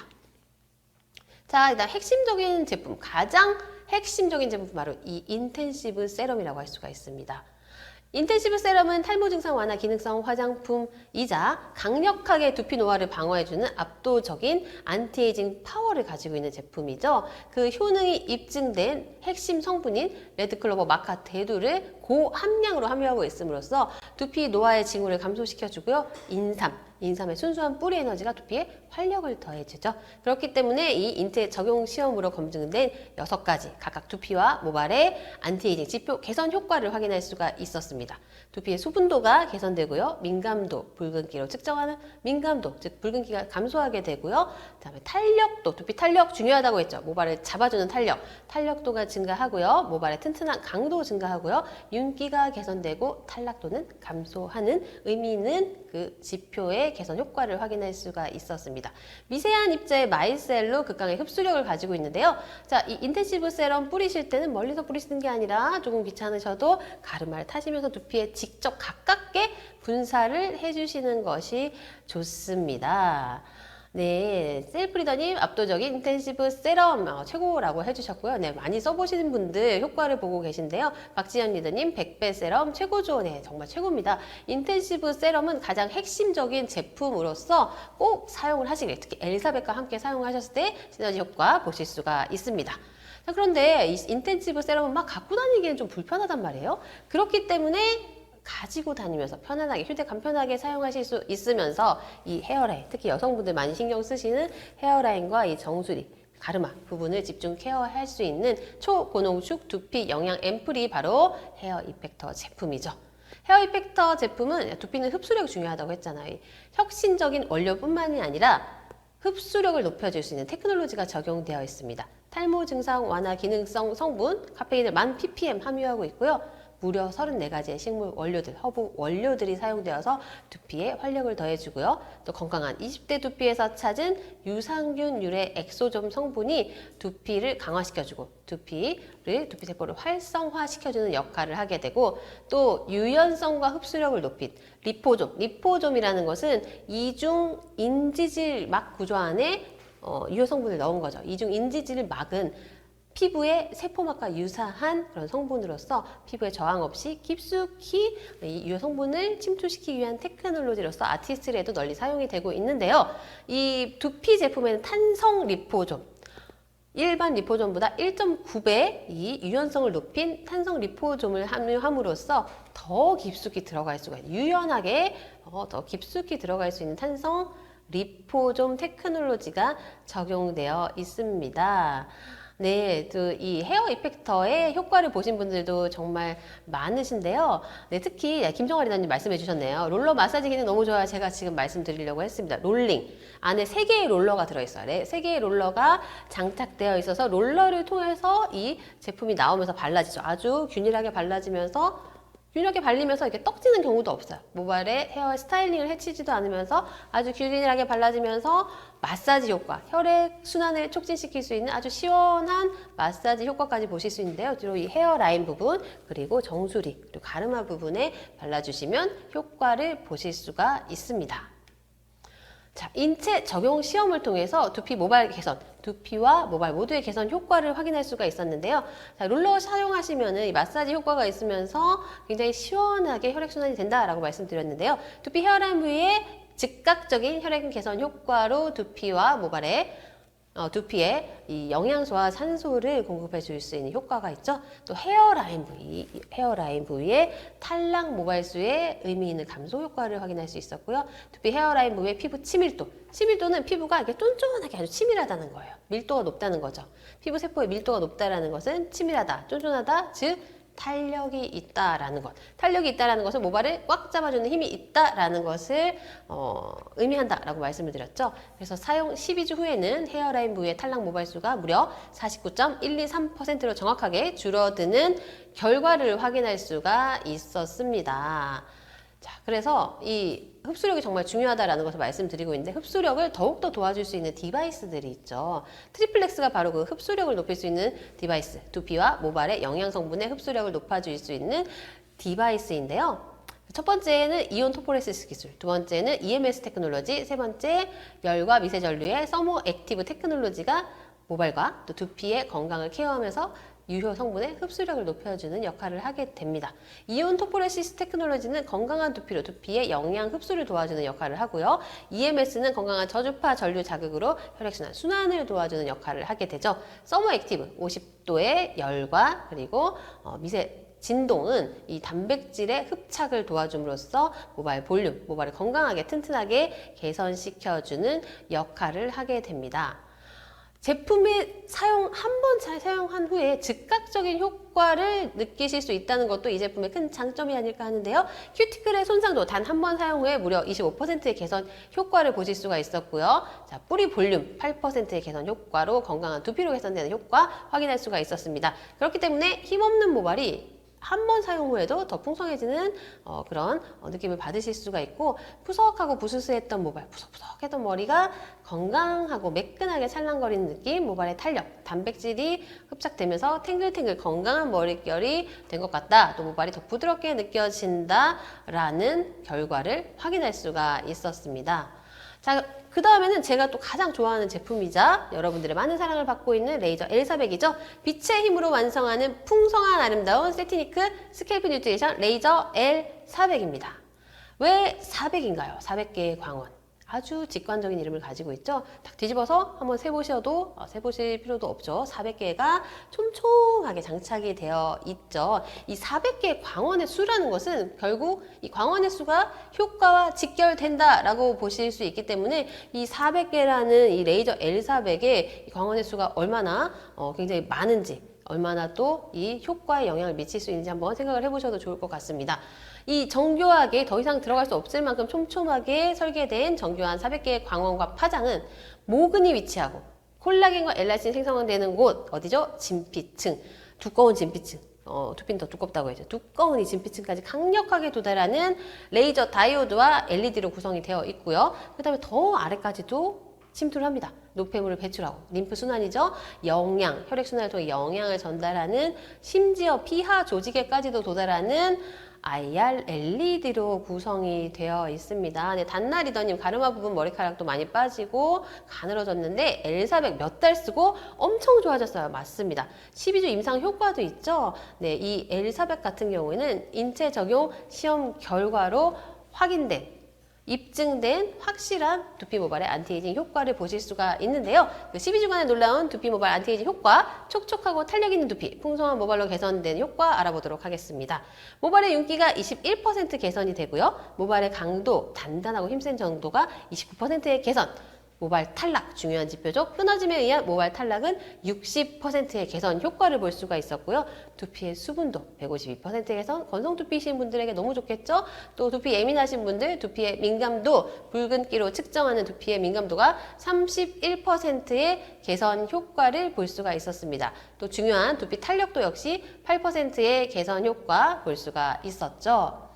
자, 일단 핵심적인 제품, 가장 핵심적인 제품 바로 이 인텐시브 세럼이라고 할 수가 있습니다. 인텐시브 세럼은 탈모 증상 완화 기능성 화장품이자 강력하게 두피 노화를 방어해주는 압도적인 안티에이징 파워를 가지고 있는 제품이죠. 그 효능이 입증된 핵심 성분인 레드클로버 마카 대두를 고함량으로 함유하고 있음으로써 두피 노화의 징후를 감소시켜주고요. 인삼의 순수한 뿌리 에너지가 두피에 활력을 더해주죠. 그렇기 때문에 이 인체 적용 시험으로 검증된 6가지 각각 두피와 모발의 안티에이징 지표 개선 효과를 확인할 수가 있었습니다. 두피의 수분도가 개선되고요. 민감도, 붉은기로 측정하는 민감도, 즉 붉은기가 감소하게 되고요. 그다음에 탄력도, 두피 탄력 중요하다고 했죠. 모발을 잡아주는 탄력도가 증가하고요. 모발의 튼튼한 강도 증가하고요. 윤기가 개선되고 탈락도는 감소하는 의미 있는 그 지표의 개선 효과를 확인할 수가 있었습니다. 미세한 입자의 마이셀로 극강의 흡수력을 가지고 있는데요. 자, 이 인텐시브 세럼 뿌리실 때는 멀리서 뿌리시는 게 아니라 조금 귀찮으셔도 가르마를 타시면서 두피에 직접 가깝게 분사를 해주시는 것이 좋습니다. 네, 셀프리더님 압도적인 인텐시브 세럼 최고라고 해주셨고요. 네, 많이 써보시는 분들 효과를 보고 계신데요. 박지연 리더님 100배 세럼 최고죠. 네, 정말 최고입니다. 인텐시브 세럼은 가장 핵심적인 제품으로서 꼭 사용을 하시길, 특히 엘사벳과 함께 사용하셨을 때 시너지 효과 보실 수가 있습니다. 자, 그런데 이 인텐시브 세럼은 막 갖고 다니기엔 좀 불편하단 말이에요. 그렇기 때문에 가지고 다니면서 편안하게 휴대감 편하게 사용하실 수 있으면서 이 헤어라인, 특히 여성분들 많이 신경 쓰시는 헤어라인과 이 정수리, 가르마 부분을 집중 케어할 수 있는 초고농축 두피 영양 앰플이 바로 헤어 이펙터 제품이죠. 헤어 이펙터 제품은 두피는 흡수력이 중요하다고 했잖아요. 혁신적인 원료뿐만이 아니라 흡수력을 높여줄 수 있는 테크놀로지가 적용되어 있습니다. 탈모 증상 완화 기능성 성분, 카페인을 1000ppm 함유하고 있고요. 무려 34가지의 식물 원료들, 허브 원료들이 사용되어서 두피에 활력을 더해주고요. 또 건강한 20대 두피에서 찾은 유산균 유래 엑소점 성분이 두피를 강화시켜주고 두피 세포를 활성화시켜주는 역할을 하게 되고 또 유연성과 흡수력을 높인 리포좀이라는 것은 이중 인지질막 구조 안에 유효 성분을 넣은 거죠. 이중 인지질막은 피부의 세포막과 유사한 그런 성분으로서 피부에 저항 없이 깊숙이 이 유효 성분을 침투시키기 위한 테크놀로지로서 아티스트에도 널리 사용이 되고 있는데요. 이 두피 제품에는 탄성 리포좀, 일반 리포좀보다 1.9배 이 유연성을 높인 탄성 리포좀을 함유함으로써 더 깊숙이 들어갈 수가 있는, 유연하게 더 깊숙이 들어갈 수 있는 탄성 리포좀 테크놀로지가 적용되어 있습니다. 네, 이 헤어 이펙터의 효과를 보신 분들도 정말 많으신데요. 네, 특히 김정아 리더님 말씀해 주셨네요. 롤러 마사지 기능 너무 좋아요. 제가 지금 말씀드리려고 했습니다. 롤링. 안에 3개의 롤러가 들어있어요. 네, 3개의 롤러가 장착되어 있어서 롤러를 통해서 이 제품이 나오면서 발라지죠. 아주 균일하게 발라지면서 균일하게 발리면서 이렇게 떡지는 경우도 없어요. 모발에 헤어 스타일링을 해치지도 않으면서 아주 균일하게 발라지면서 마사지 효과, 혈액 순환을 촉진시킬 수 있는 아주 시원한 마사지 효과까지 보실 수 있는데요. 주로 이 헤어라인 부분, 그리고 정수리, 그리고 가르마 부분에 발라주시면 효과를 보실 수가 있습니다. 자, 인체 적용 시험을 통해서 두피 모발 개선, 두피와 모발 모두의 개선 효과를 확인할 수가 있었는데요. 자, 롤러 사용하시면은 이 마사지 효과가 있으면서 굉장히 시원하게 혈액순환이 된다라고 말씀드렸는데요. 두피 헤어라인 부위에 즉각적인 혈액 개선 효과로 두피와 모발에 두피에 이 영양소와 산소를 공급해 줄 수 있는 효과가 있죠. 또 헤어라인 부위에 탈락 모발수의 의미 있는 감소 효과를 확인할 수 있었고요. 두피 헤어라인 부위의 피부 치밀도는 피부가 이렇게 쫀쫀하게 아주 치밀하다는 거예요. 밀도가 높다는 거죠. 피부 세포의 밀도가 높다라는 것은 치밀하다, 쫀쫀하다, 즉 탄력이 있다라는 것. 탄력이 있다라는 것은 모발을 꽉 잡아주는 힘이 있다라는 것을 의미한다라고 말씀을 드렸죠. 그래서 사용 12주 후에는 헤어라인 부위의 탈락 모발 수가 무려 49.123%로 정확하게 줄어드는 결과를 확인할 수가 있었습니다. 자, 그래서 이 흡수력이 정말 중요하다라는 것을 말씀드리고 있는데 흡수력을 더욱더 도와줄 수 있는 디바이스들이 있죠. 트리플렉스가 바로 그 흡수력을 높일 수 있는 디바이스, 두피와 모발의 영양 성분의 흡수력을 높아줄 수 있는 디바이스인데요. 첫 번째는 이온 토포레시스 기술, 두 번째는 EMS 테크놀로지, 세 번째 열과 미세 전류의 서모 액티브 테크놀로지가 모발과 또 두피의 건강을 케어하면서 유효 성분의 흡수력을 높여주는 역할을 하게 됩니다. 이온 토포레시스 테크놀로지는 건강한 두피로 두피의 영양 흡수를 도와주는 역할을 하고요. EMS는 건강한 저주파 전류 자극으로 혈액순환, 순환을 도와주는 역할을 하게 되죠. 서머 액티브, 50도의 열과 그리고 미세 진동은 이 단백질의 흡착을 도와줌으로써 모발 볼륨, 모발을 건강하게 튼튼하게 개선시켜주는 역할을 하게 됩니다. 제품의 한 번 잘 사용한 후에 즉각적인 효과를 느끼실 수 있다는 것도 이 제품의 큰 장점이 아닐까 하는데요. 큐티클의 손상도 단 한 번 사용 후에 무려 25%의 개선 효과를 보실 수가 있었고요. 자, 뿌리 볼륨 8%의 개선 효과로 건강한 두피로 개선되는 효과 확인할 수가 있었습니다. 그렇기 때문에 힘없는 모발이 한 번 사용 후에도 더 풍성해지는 그런 느낌을 받으실 수가 있고 푸석하고 부스스했던 모발, 푸석푸석했던 머리가 건강하고 매끈하게 찰랑거리는 느낌, 모발의 탄력, 단백질이 흡착되면서 탱글탱글 건강한 머릿결이 된 것 같다. 또 모발이 더 부드럽게 느껴진다라는 결과를 확인할 수가 있었습니다. 자, 그 다음에는 제가 또 가장 좋아하는 제품이자 여러분들의 많은 사랑을 받고 있는 레이저 L400이죠. 빛의 힘으로 완성하는 풍성한 아름다운 세티니크 스캘프 뉴트리션 레이저 L400입니다. 왜 400인가요? 400개의 광원. 아주 직관적인 이름을 가지고 있죠. 딱 뒤집어서 한번 세보실 필요도 없죠. 400개가 촘촘하게 장착이 되어 있죠. 이 400개의 광원의 수라는 것은 결국 이 광원의 수가 효과와 직결된다라고 보실 수 있기 때문에 이 400개라는 이 레이저 L400의 광원의 수가 얼마나 굉장히 많은지, 얼마나 또 이 효과에 영향을 미칠 수 있는지 한번 생각을 해보셔도 좋을 것 같습니다. 이 정교하게 더 이상 들어갈 수 없을 만큼 촘촘하게 설계된 정교한 400개의 광원과 파장은 모근이 위치하고 콜라겐과 엘라스틴이 생성되는 곳 어디죠? 진피층, 두꺼운 진피층. 두피는 더 두껍다고 했죠. 두꺼운 이 진피층까지 강력하게 도달하는 레이저 다이오드와 LED로 구성이 되어 있고요. 그 다음에 더 아래까지도 침투를 합니다. 노폐물을 배출하고 림프 순환이죠. 영양, 혈액순환을 통해 영양을 전달하는 심지어 피하 조직에까지도 도달하는 IR LED로 구성이 되어 있습니다. 네, 단날이더님 가르마 부분 머리카락도 많이 빠지고 가늘어졌는데 L400 몇 달 쓰고 엄청 좋아졌어요. 맞습니다. 12주 임상 효과도 있죠. 네, 이 L400 같은 경우에는 인체 적용 시험 결과로 입증된 확실한 두피 모발의 안티에이징 효과를 보실 수가 있는데요. 그 12주간의 놀라운 두피 모발 안티에이징 효과, 촉촉하고 탄력 있는 두피, 풍성한 모발로 개선된 효과 알아보도록 하겠습니다. 모발의 윤기가 21% 개선이 되고요. 모발의 강도, 단단하고 힘센 정도가 29%의 개선, 모발 탈락, 중요한 지표죠. 끊어짐에 의한 모발 탈락은 60%의 개선 효과를 볼 수가 있었고요. 두피의 수분도 152%의 개선, 건성 두피이신 분들에게 너무 좋겠죠. 또 두피 예민하신 분들, 두피의 민감도, 붉은기로 측정하는 두피의 민감도가 31%의 개선 효과를 볼 수가 있었습니다. 또 중요한 두피 탄력도 역시 8%의 개선 효과 볼 수가 있었죠.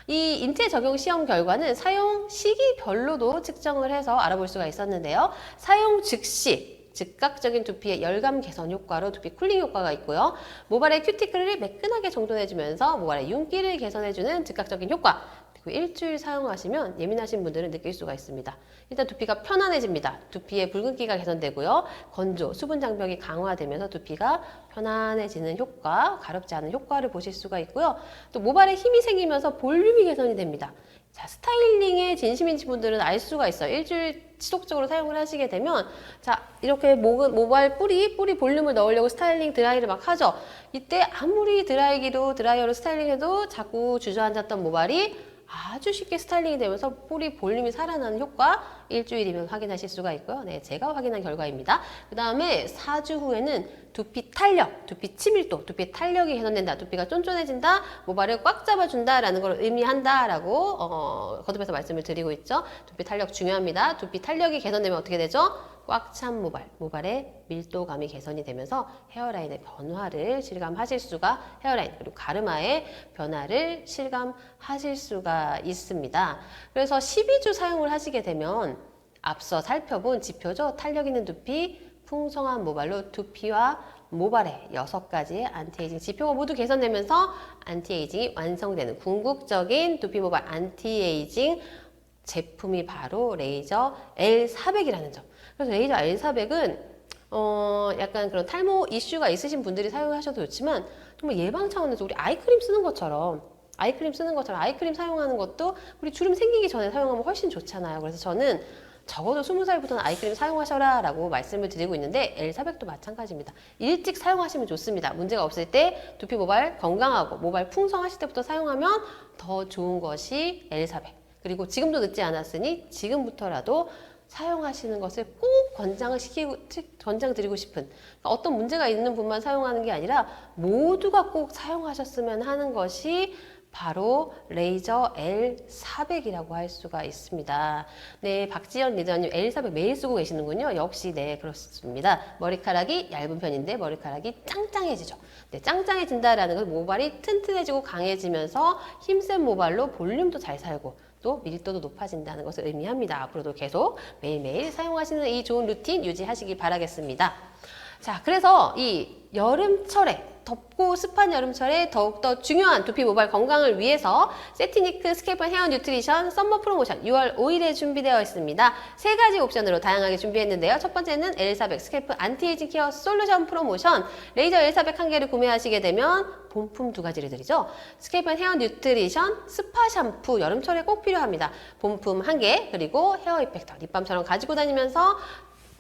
이 인체 적용 시험 결과는 사용 시기별로도 측정을 해서 알아볼 수가 있었는데요. 사용 즉시 즉각적인 두피의 열감 개선 효과로 두피 쿨링 효과가 있고요. 모발의 큐티클을 매끈하게 정돈해주면서 모발의 윤기를 개선해주는 즉각적인 효과, 그리고 일주일 사용하시면 예민하신 분들은 느낄 수가 있습니다. 일단 두피가 편안해집니다. 두피의 붉은기가 개선되고요. 건조, 수분 장벽이 강화되면서 두피가 편안해지는 효과, 가렵지 않은 효과를 보실 수가 있고요. 또 모발에 힘이 생기면서 볼륨이 개선이 됩니다. 자, 스타일링에 진심인 분들은 알 수가 있어요. 일주일 지속적으로 사용을 하시게 되면 자, 이렇게 모발 뿌리 볼륨을 넣으려고 스타일링 드라이를 막 하죠. 이때 아무리 드라이어로 스타일링해도 자꾸 주저앉았던 모발이 아주 쉽게 스타일링이 되면서 뿌리 볼륨이 살아나는 효과 일주일이면 확인하실 수가 있고요. 네, 제가 확인한 결과입니다. 그 다음에 4주 후에는 두피 탄력, 두피 치밀도, 두피 탄력이 개선된다. 두피가 쫀쫀해진다. 모발을 꽉 잡아준다라는 걸 의미한다라고 거듭해서 말씀을 드리고 있죠. 두피 탄력 중요합니다. 두피 탄력이 개선되면 어떻게 되죠? 꽉 찬 모발의 밀도감이 개선이 되면서 헤어라인의 변화를 실감하실 수가 헤어라인 그리고 가르마의 변화를 실감하실 수가 있습니다. 그래서 12주 사용을 하시게 되면 앞서 살펴본 지표죠. 탄력 있는 두피, 풍성한 모발로 두피와 모발의 6가지의 안티에이징 지표가 모두 개선되면서 안티에이징이 완성되는 궁극적인 두피 모발 안티에이징 제품이 바로 레이저 L400이라는 점. 그래서 레이저 L400은 약간 그런 탈모 이슈가 있으신 분들이 사용하셔도 좋지만 정말 예방 차원에서 우리 아이크림 쓰는 것처럼 아이크림 사용하는 것도 우리 주름 생기기 전에 사용하면 훨씬 좋잖아요. 그래서 저는 적어도 20살부터는 아이크림 사용하셔라 라고 말씀을 드리고 있는데 L400도 마찬가지입니다. 일찍 사용하시면 좋습니다. 문제가 없을 때 두피 모발 건강하고 모발 풍성하실 때부터 사용하면 더 좋은 것이 L400. 그리고 지금도 늦지 않았으니 지금부터라도 사용하시는 것을 꼭 권장드리고 싶은 그러니까 어떤 문제가 있는 분만 사용하는 게 아니라 모두가 꼭 사용하셨으면 하는 것이 바로 레이저 L400이라고 할 수가 있습니다. 네, 박지연 리더님 L400 매일 쓰고 계시는군요. 역시 네, 그렇습니다. 머리카락이 얇은 편인데 머리카락이 짱짱해지죠. 네, 짱짱해진다라는 건 모발이 튼튼해지고 강해지면서 힘센 모발로 볼륨도 잘 살고 또 밀도도 높아진다는 것을 의미합니다. 앞으로도 계속 매일매일 사용하시는 이 좋은 루틴 유지하시기 바라겠습니다. 자, 그래서 이 여름철에 덥고 습한 여름철에 더욱더 중요한 두피 모발 건강을 위해서 세티니크 스케이프 헤어 뉴트리션 썸머 프로모션 6월 5일에 준비되어 있습니다. 3가지 옵션으로 다양하게 준비했는데요. 첫 번째는 L400 스케이프 안티에이징 케어 솔루션 프로모션 레이저 L400 한 개를 구매하시게 되면 본품 2가지를 드리죠. 스케이프 헤어 뉴트리션 스파 샴푸 여름철에 꼭 필요합니다. 본품 1개 그리고 헤어 이펙터 립밤처럼 가지고 다니면서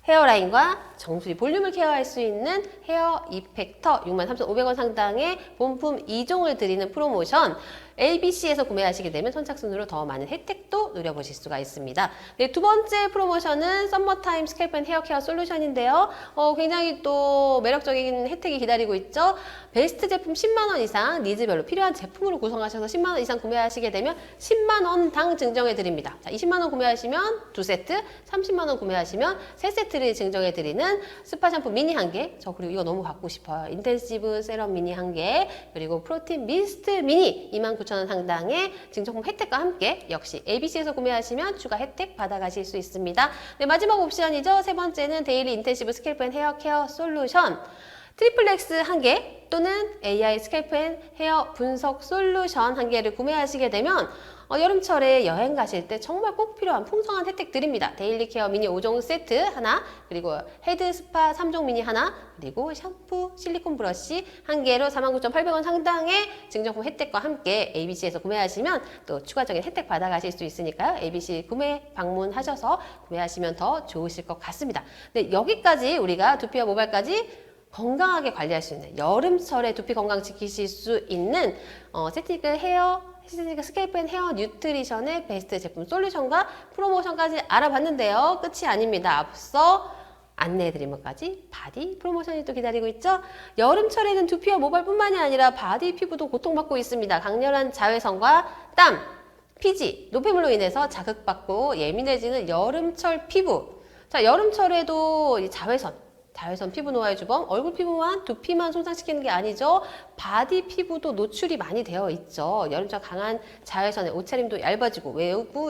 헤어라인과 정수리 볼륨을 케어할 수 있는 헤어 이펙터 63,500원 상당의 본품 2종을 드리는 프로모션 ABC에서 구매하시게 되면 선착순으로 더 많은 혜택도 누려보실 수가 있습니다. 네, 두 번째 프로모션은 썸머타임 스케이프 앤 헤어 케어 솔루션인데요. 굉장히 또 매력적인 혜택이 기다리고 있죠. 베스트 제품 10만 원 이상 니즈별로 필요한 제품으로 구성하셔서 10만 원 이상 구매하시게 되면 10만 원당 증정해 드립니다. 자, 20만 원 구매하시면 2세트, 30만 원 구매하시면 3세트를 증정해 드리는 스파 샴푸 미니 1개. 저 그리고 이거 너무 갖고 싶어요. 인텐시브 세럼 미니 1개, 그리고 프로틴 미스트 미니 29,000원 상당의 증정품 혜택과 함께 역시 ABC에서 구매하시면 추가 혜택 받아가실 수 있습니다. 네, 마지막 옵션이죠. 세 번째는 데일리 인텐시브 스케이프 앤 헤어 케어 솔루션 트리플 X 1개 또는 AI 스케이프 앤 헤어 분석 솔루션 1개를 구매하시게 되면 여름철에 여행 가실 때 정말 꼭 필요한 풍성한 혜택 드립니다. 데일리 케어 미니 5종 세트 하나, 그리고 헤드 스파 3종 미니 하나, 그리고 샴푸, 실리콘 브러쉬 1개로 49,800원 상당의 증정품 혜택과 함께 ABC에서 구매하시면 또 추가적인 혜택 받아가실 수 있으니까요. ABC 구매 방문하셔서 구매하시면 더 좋으실 것 같습니다. 네, 여기까지 우리가 두피와 모발까지 건강하게 관리할 수 있는 여름철에 두피 건강 지키실 수 있는 세티니크 스케이프 앤 헤어 뉴트리션의 베스트 제품 솔루션과 프로모션까지 알아봤는데요. 끝이 아닙니다. 앞서 안내해드린 것까지 바디 프로모션이 또 기다리고 있죠. 여름철에는 두피와 모발뿐만이 아니라 바디 피부도 고통받고 있습니다. 강렬한 자외선과 땀, 피지, 노폐물로 인해서 자극받고 예민해지는 여름철 피부. 자, 여름철에도 이 자외선 피부 노화의 주범, 얼굴 피부만, 두피만 손상시키는 게 아니죠. 바디 피부도 노출이 많이 되어 있죠. 여름철 강한 자외선에 옷차림도 얇아지고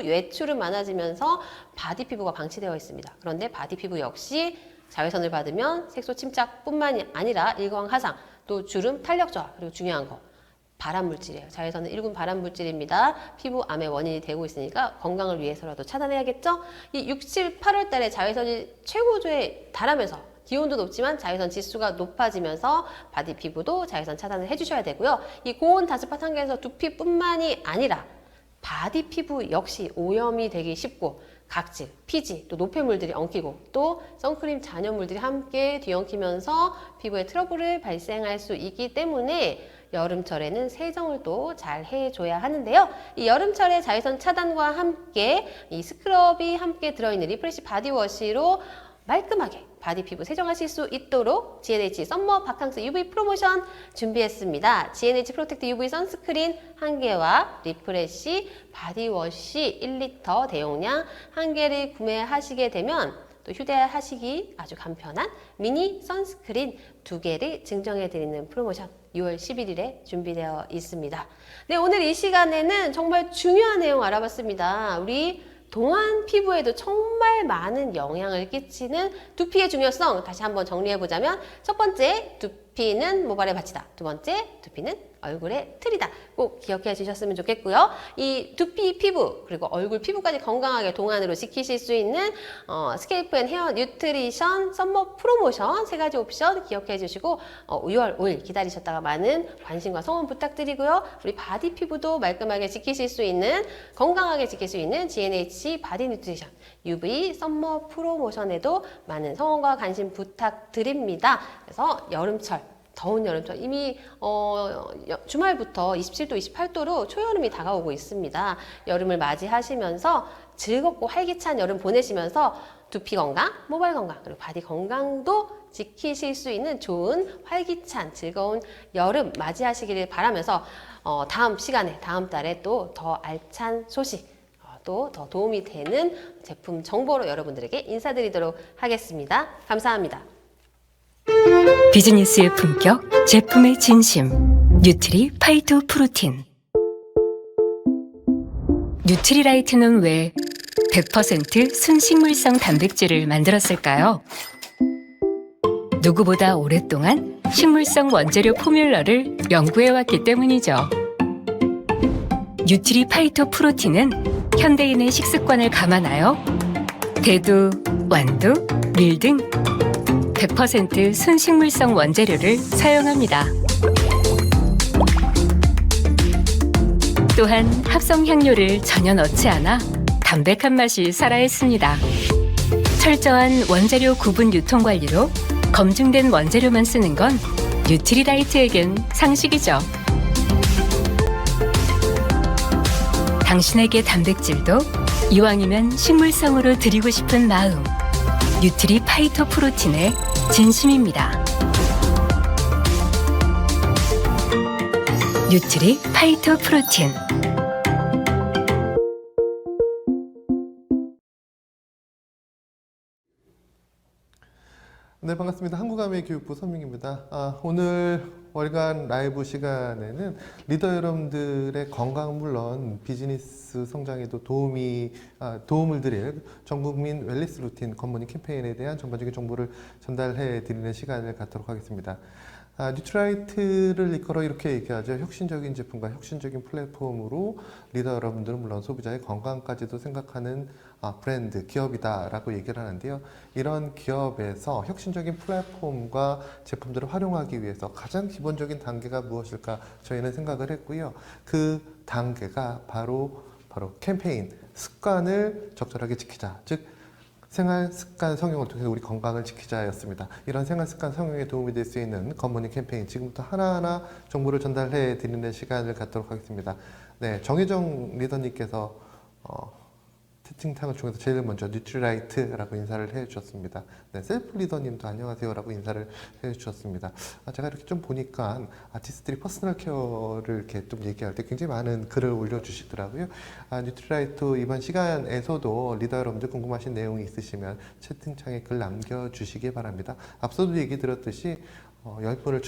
외출은 많아지면서 바디 피부가 방치되어 있습니다. 그런데 바디 피부 역시 자외선을 받으면 색소 침착뿐만이 아니라 일광 하상, 또 주름 탄력 저하, 그리고 중요한 거 발암물질이에요. 자외선은 1군 발암물질입니다. 피부암의 원인이 되고 있으니까 건강을 위해서라도 차단해야겠죠? 이 6, 7, 8월 달에 자외선이 최고조에 달하면서 기온도 높지만 자외선 지수가 높아지면서 바디 피부도 자외선 차단을 해주셔야 되고요. 이 고온 다스팟 환경에서 두피뿐만이 아니라 바디 피부 역시 오염이 되기 쉽고 각질, 피지, 또 노폐물들이 엉키고 또 선크림 잔여물들이 함께 뒤엉키면서 피부에 트러블을 발생할 수 있기 때문에 여름철에는 세정을 또 잘 해줘야 하는데요. 이 여름철에 자외선 차단과 함께 이 스크럽이 함께 들어있는 리프레시 바디워시로 말끔하게 바디 피부 세정하실 수 있도록 GNH 썸머 바캉스 UV 프로모션 준비했습니다. GNH 프로텍트 UV 선스크린 1개와 리프레시 바디워시 1리터 대용량 1개를 구매하시게 되면 또 휴대하시기 아주 간편한 미니 선스크린 2개를 증정해드리는 프로모션 6월 11일에 준비되어 있습니다. 네, 오늘 이 시간에는 정말 중요한 내용 알아봤습니다. 우리 동안 피부에도 정말 많은 영향을 끼치는 두피의 중요성 다시 한번 정리해보자면 첫 번째, 두피는 모발의 밭이다. 두 번째, 두피는 얼굴의 틀이다. 꼭 기억해 주셨으면 좋겠고요. 이 두피 피부 그리고 얼굴 피부까지 건강하게 동안으로 지키실 수 있는 스케이프 앤 헤어 뉴트리션 썸머 프로모션 3가지 옵션 기억해 주시고 6월 5일 기다리셨다가 많은 관심과 성원 부탁드리고요. 우리 바디 피부도 말끔하게 지키실 수 있는 건강하게 지킬 수 있는 GNH 바디 뉴트리션 UV 썸머 프로모션에도 많은 성원과 관심 부탁드립니다. 그래서 여름철 더운 여름철 이미 주말부터 27도, 28도로 초여름이 다가오고 있습니다. 여름을 맞이하시면서 즐겁고 활기찬 여름 보내시면서 두피 건강, 모발 건강, 그리고 바디 건강도 지키실 수 있는 좋은 활기찬 즐거운 여름 맞이하시기를 바라면서 다음 시간에 다음 달에 또 더 알찬 소식 또 더 도움이 되는 제품 정보로 여러분들에게 인사드리도록 하겠습니다. 감사합니다. 비즈니스의 품격, 제품의 진심. 뉴트리 파이토 프로틴. 뉴트리라이트는 왜 100% 순식물성 단백질을 만들었을까요? 누구보다 오랫동안 식물성 원재료 포뮬러를 연구해왔기 때문이죠. 뉴트리 파이토 프로틴은 현대인의 식습관을 감안하여 대두, 완두, 밀 등 100% 순식물성 원재료를 사용합니다. 또한 합성 향료를 전혀 넣지 않아 담백한 맛이 살아있습니다. 철저한 원재료 구분 유통 관리로 검증된 원재료만 쓰는 건 뉴트리라이트에겐 상식이죠. 당신에게 단백질도 이왕이면 식물성으로 드리고 싶은 마음. 뉴트리 파이토 프로틴의 진심입니다. 뉴트리 파이토 프로틴. 네, 반갑습니다. 한국아메교육부 선민기입니다. 오늘 월간 라이브 시간에는 리더 여러분들의 건강은 물론 비즈니스 성장에도 도움을 드릴 전국민 웰니스 루틴 굿모닝 캠페인에 대한 전반적인 정보를 전달해 드리는 시간을 갖도록 하겠습니다. 뉴트라이트를 일컬어 이렇게 얘기하죠. 혁신적인 제품과 혁신적인 플랫폼으로 리더 여러분들은 물론 소비자의 건강까지도 생각하는 브랜드, 기업이다라고 얘기를 하는데요. 이런 기업에서 혁신적인 플랫폼과 제품들을 활용하기 위해서 가장 기본적인 단계가 무엇일까 저희는 생각을 했고요. 그 단계가 바로 캠페인, 습관을 적절하게 지키자. 즉 생활습관 성형을 통해서 우리 건강을 지키자였습니다. 이런 생활습관 성형에 도움이 될 수 있는 굿모닝 캠페인 지금부터 하나하나 정보를 전달해 드리는 시간을 갖도록 하겠습니다. 네, 정혜정 리더님께서 채팅창을 통해서 제일 먼저 뉴트리라이트라고 인사를 해주셨습니다. 네, 셀프 리더님도 안녕하세요라고 인사를 해주셨습니다. 제가 이렇게 좀 보니까 아티스트들이 퍼스널 케어를 이렇게 좀 얘기할 때 굉장히 많은 글을 올려주시더라고요. 뉴트리라이트 이번 시간에서도 리더 여러분들 궁금하신 내용이 있으시면 채팅창에 글 남겨주시기 바랍니다. 앞서도 얘기 드렸듯이 10분을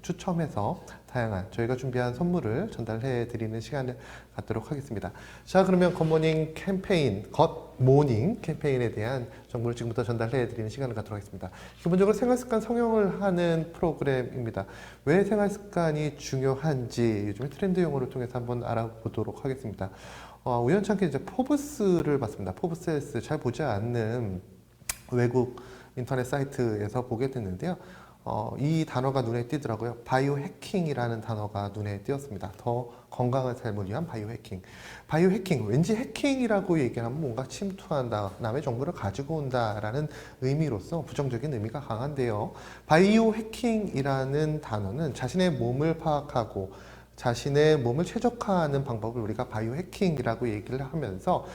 추첨해서 다양한 저희가 준비한 선물을 전달해 드리는 시간을 갖도록 하겠습니다. 자, 그러면 굿모닝 캠페인, 굿모닝 캠페인에 대한 정보를 지금부터 전달해 드리는 시간을 갖도록 하겠습니다. 기본적으로 생활습관 성형을 하는 프로그램입니다. 왜 생활습관이 중요한지 요즘에 트렌드 용어를 통해서 한번 알아보도록 하겠습니다. 우연찮게 이제 포브스를 봤습니다. 포브스 잘 보지 않는 외국 인터넷 사이트에서 보게 됐는데요. 이 단어가 눈에 띄더라고요. 바이오 해킹이라는 단어가 눈에 띄었습니다. 더 건강한 삶을 위한 바이오 해킹. 바이오 해킹, 왠지 해킹이라고 얘기하면 뭔가 침투한다, 남의 정보를 가지고 온다라는 의미로서 부정적인 의미가 강한데요. 바이오 해킹이라는 단어는 자신의 몸을 파악하고 자신의 몸을 최적화하는 방법을 우리가 바이오 해킹이라고 얘기를 하면서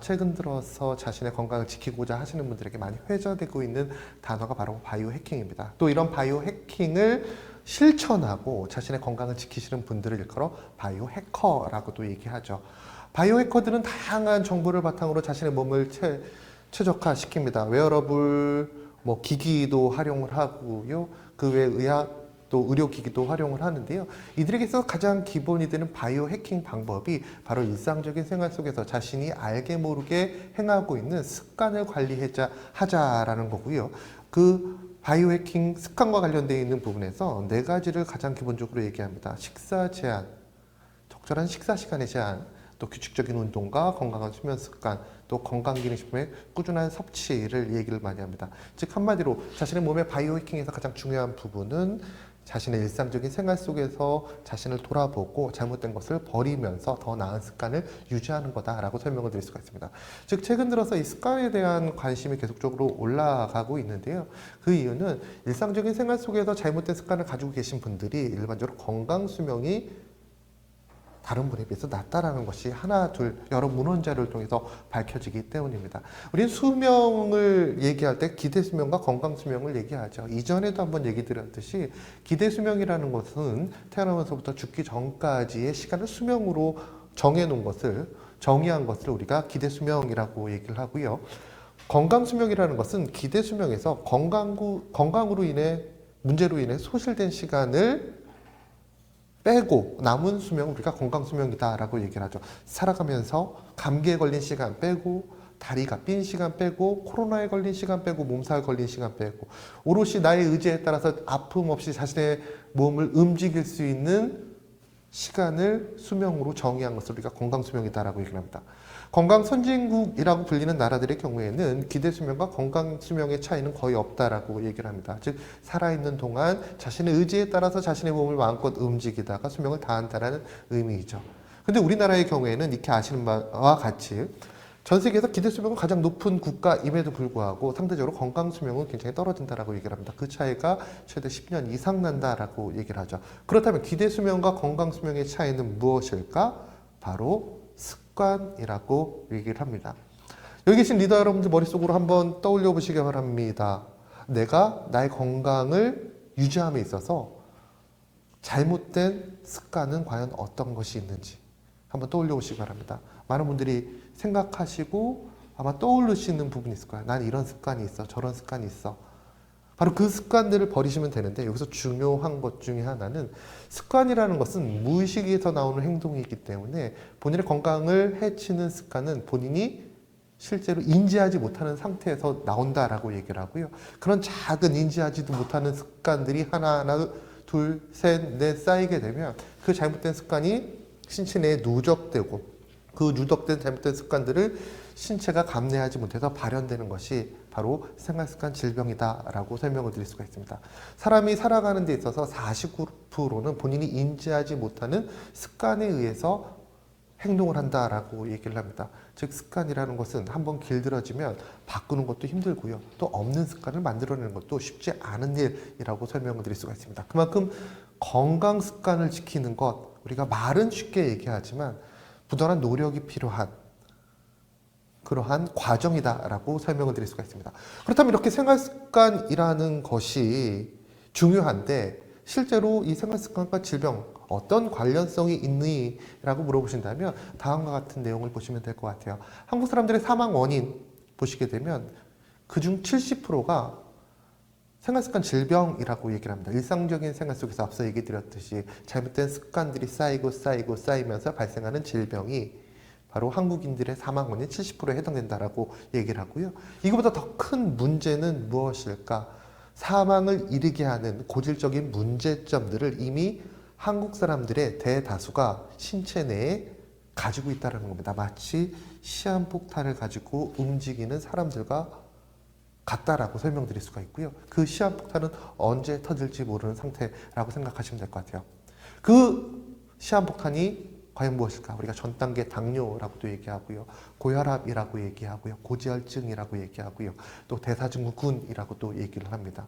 최근 들어서 자신의 건강을 지키고자 하시는 분들에게 많이 회자되고 있는 단어가 바로 바이오 해킹입니다. 또 이런 바이오 해킹을 실천하고 자신의 건강을 지키시는 분들을 일컬어 바이오 해커라고도 얘기하죠. 바이오 해커들은 다양한 정보를 바탕으로 자신의 몸을 최적화시킵니다. 웨어러블, 기기도 활용을 하고요. 그 외 의학 또 의료기기도 활용을 하는데요. 이들에게서 가장 기본이 되는 바이오 해킹 방법이 바로 일상적인 생활 속에서 자신이 알게 모르게 행하고 있는 습관을 하자라는 거고요. 그 바이오 해킹 습관과 관련되어 있는 부분에서 4가지를 가장 기본적으로 얘기합니다. 식사 제한, 적절한 식사 시간의 제한, 또 규칙적인 운동과 건강한 수면 습관, 또 건강기능식품의 꾸준한 섭취를 얘기를 많이 합니다. 즉 한마디로 자신의 몸의 바이오 해킹에서 가장 중요한 부분은 자신의 일상적인 생활 속에서 자신을 돌아보고 잘못된 것을 버리면서 더 나은 습관을 유지하는 거다라고 설명을 드릴 수가 있습니다. 즉 최근 들어서 이 습관에 대한 관심이 계속적으로 올라가고 있는데요. 그 이유는 일상적인 생활 속에서 잘못된 습관을 가지고 계신 분들이 일반적으로 건강 수명이 다른 분에 비해서 낮다라는 것이 하나, 둘, 여러 문헌자료를 통해서 밝혀지기 때문입니다. 우리는 수명을 얘기할 때 기대 수명과 건강 수명을 얘기하죠. 이전에도 한번 얘기 드렸듯이 기대 수명이라는 것은 태어나면서부터 죽기 전까지의 시간을 수명으로 정해놓은 것을, 정의한 것을 우리가 기대 수명이라고 얘기를 하고요. 건강 수명이라는 것은 기대 수명에서 건강으로 인해, 문제로 인해 소실된 시간을 빼고 남은 수명을 우리가 건강 수명이다라고 얘기를 하죠. 살아가면서 감기에 걸린 시간 빼고, 다리가 삔 시간 빼고, 코로나에 걸린 시간 빼고, 몸살 걸린 시간 빼고, 오롯이 나의 의지에 따라서 아픔 없이 자신의 몸을 움직일 수 있는 시간을 수명으로 정의한 것을 우리가 건강 수명이다라고 얘기를 합니다. 건강 선진국이라고 불리는 나라들의 경우에는 기대 수명과 건강 수명의 차이는 거의 없다라고 얘기를 합니다. 즉 살아있는 동안 자신의 의지에 따라서 자신의 몸을 마음껏 움직이다가 수명을 다한다는 의미이죠. 근데 우리나라의 경우에는 이렇게 아시는 바와 같이 전 세계에서 기대 수명은 가장 높은 국가임에도 불구하고 상대적으로 건강 수명은 굉장히 떨어진다라고 얘기를 합니다. 그 차이가 최대 10년 이상 난다라고 얘기를 하죠. 그렇다면 기대 수명과 건강 수명의 차이는 무엇일까? 바로 습관이라고 얘기를 합니다. 여기 계신 리더 여러분들 머릿속으로 한번 떠올려 보시기 바랍니다. 내가 나의 건강을 유지함에 있어서 잘못된 습관은 과연 어떤 것이 있는지 한번 떠올려 보시기 바랍니다. 많은 분들이 생각하시고 아마 떠오르시는 부분이 있을 거예요. 난 이런 습관이 있어, 저런 습관이 있어. 바로 그 습관들을 버리시면 되는데 여기서 중요한 것 중에 하나는 습관이라는 것은 무의식에서 나오는 행동이기 때문에 본인의 건강을 해치는 습관은 본인이 실제로 인지하지 못하는 상태에서 나온다라고 얘기를 하고요. 그런 작은 인지하지도 못하는 습관들이 하나, 둘, 셋, 넷 쌓이게 되면 그 잘못된 습관이 신체 내에 누적되고 그 누적된 잘못된 습관들을 신체가 감내하지 못해서 발현되는 것이 바로 생활습관 질병이다라고 설명을 드릴 수가 있습니다. 사람이 살아가는 데 있어서 49%는 본인이 인지하지 못하는 습관에 의해서 행동을 한다라고 얘기를 합니다. 즉 습관이라는 것은 한번 길들어지면 바꾸는 것도 힘들고요. 또 없는 습관을 만들어내는 것도 쉽지 않은 일이라고 설명을 드릴 수가 있습니다. 그만큼 건강 습관을 지키는 것, 우리가 말은 쉽게 얘기하지만 부단한 노력이 필요한 그러한 과정이다라고 설명을 드릴 수가 있습니다. 그렇다면 이렇게 생활습관이라는 것이 중요한데 실제로 이 생활습관과 질병 어떤 관련성이 있니라고 물어보신다면 다음과 같은 내용을 보시면 될 것 같아요. 한국 사람들의 사망 원인 보시게 되면 그중 70%가 생활습관 질병이라고 얘기를 합니다. 일상적인 생활 속에서 앞서 얘기 드렸듯이 잘못된 습관들이 쌓이면서 발생하는 질병이 바로 한국인들의 사망 원인 70%에 해당된다라고 얘기를 하고요. 이거보다 더 큰 문제는 무엇일까? 사망을 이르게 하는 고질적인 문제점들을 이미 한국 사람들의 대다수가 신체 내에 가지고 있다는 겁니다. 마치 시한폭탄을 가지고 움직이는 사람들과 같다라고 설명드릴 수가 있고요. 그 시한폭탄은 언제 터질지 모르는 상태라고 생각하시면 될 것 같아요. 그 시한폭탄이 과연 무엇일까? 우리가 전 단계 당뇨라고도 얘기하고요. 고혈압이라고 얘기하고요. 고지혈증이라고 얘기하고요. 또 대사증후군이라고도 얘기를 합니다.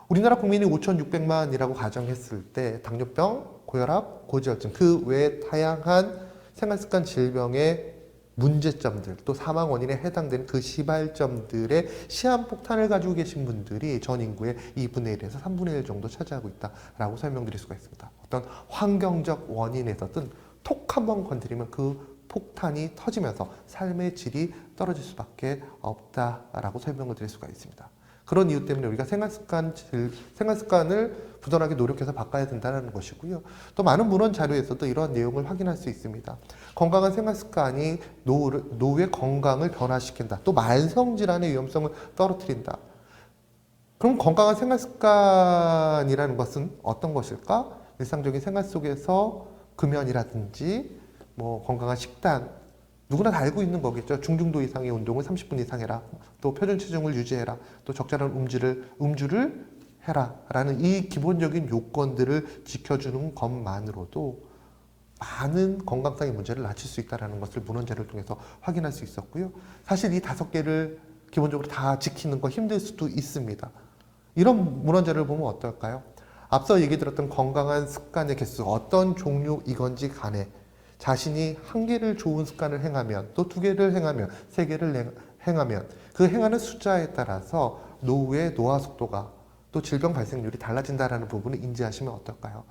우리나라 국민이 5,600만이라고 가정했을 때 당뇨병, 고혈압, 고지혈증 그 외에 다양한 생활습관 질병의 문제점들 또 사망 원인에 해당되는 그 시발점들의 시한폭탄을 가지고 계신 분들이 전 인구의 2분의 1에서 3분의 1 정도 차지하고 있다라고 설명드릴 수가 있습니다. 어떤 환경적 원인에서든 톡 한번 건드리면 그 폭탄이 터지면서 삶의 질이 떨어질 수밖에 없다라고 설명을 드릴 수가 있습니다. 그런 이유 때문에 우리가 생활습관을 부단하게 노력해서 바꿔야 된다는 것이고요. 또 많은 문헌 자료에서도 이러한 내용을 확인할 수 있습니다. 건강한 생활습관이 노후의 건강을 변화시킨다. 또 만성질환의 위험성을 떨어뜨린다. 그럼 건강한 생활습관이라는 것은 어떤 것일까? 일상적인 생활 속에서 금연이라든지 건강한 식단, 누구나 다 알고 있는 거겠죠. 중등도 이상의 운동을 30분 이상 해라. 또 표준 체중을 유지해라. 또 적절한 음주를 해라. 라는 이 기본적인 요건들을 지켜주는 것만으로도 많은 건강상의 문제를 낮출 수 있다는 것을 문헌 자료를 통해서 확인할 수 있었고요. 사실 이 5개를 기본적으로 다 지키는 거 힘들 수도 있습니다. 이런 문헌 자료를 보면 어떨까요? 앞서 얘기 들었던 건강한 습관의 개수, 어떤 종류이건지 간에 자신이 1개를 좋은 습관을 행하면 또 2개를 행하면 3개를 행하면 그 행하는 숫자에 따라서 노후의 노화 속도가 또 질병 발생률이 달라진다는 부분을 인지하시면 어떨까요?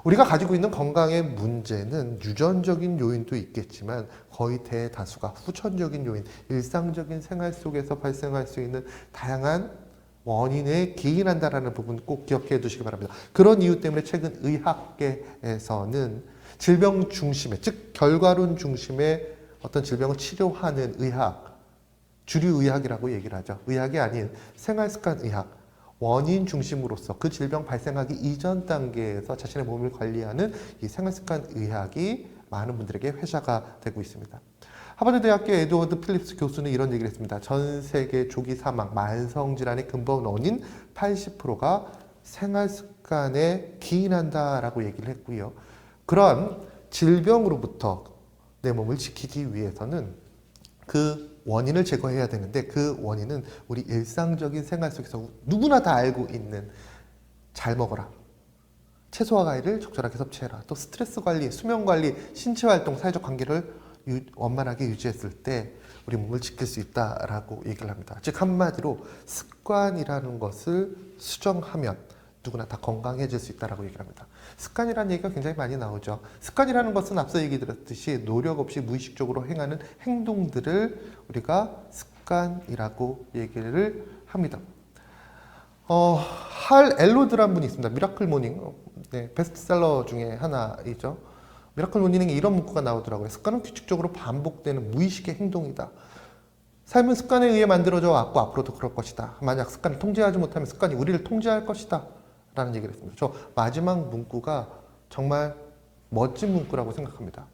우리가 가지고 있는 건강의 문제는 유전적인 요인도 있겠지만 거의 대다수가 후천적인 요인, 일상적인 생활 속에서 발생할 수 있는 다양한 원인에 기인한다는 부분 꼭 기억해 두시기 바랍니다. 그런 이유 때문에 최근 의학계에서는 질병 중심의, 즉 결과론 중심의 어떤 질병을 치료하는 의학, 주류의학이라고 얘기를 하죠. 의학이 아닌 생활습관의학, 원인 중심으로서 그 질병 발생하기 이전 단계에서 자신의 몸을 관리하는 이 생활습관의학이 많은 분들에게 회자가 되고 있습니다. 하버드 대학교 에드워드 필립스 교수는 이런 얘기를 했습니다. 전 세계 조기 사망, 만성질환의 근본 원인 80%가 생활습관에 기인한다라고 얘기를 했고요. 그런 질병으로부터 내 몸을 지키기 위해서는 그 원인을 제거해야 되는데 그 원인은 우리 일상적인 생활 속에서 누구나 다 알고 있는 잘 먹어라. 채소와 과일을 적절하게 섭취해라. 또 스트레스 관리, 수면 관리, 신체 활동, 사회적 관계를 원만하게 유지했을 때 우리 몸을 지킬 수 있다라고 얘기를 합니다. 즉 한마디로 습관이라는 것을 수정하면 누구나 다 건강해질 수 있다라고 얘기를 합니다. 습관이라는 얘기가 굉장히 많이 나오죠. 습관이라는 것은 앞서 얘기 드렸듯이 노력 없이 무의식적으로 행하는 행동들을 우리가 습관이라고 얘기를 합니다. 할 엘로드라는 분이 있습니다. 미라클 모닝, 베스트셀러 중에 하나이죠. 미라클 모닝에 이런 문구가 나오더라고요. 습관은 규칙적으로 반복되는 무의식의 행동이다. 삶은 습관에 의해 만들어져 왔고 앞으로도 그럴 것이다. 만약 습관을 통제하지 못하면 습관이 우리를 통제할 것이다. 라는 얘기를 했습니다. 저 마지막 문구가 정말 멋진 문구라고 생각합니다.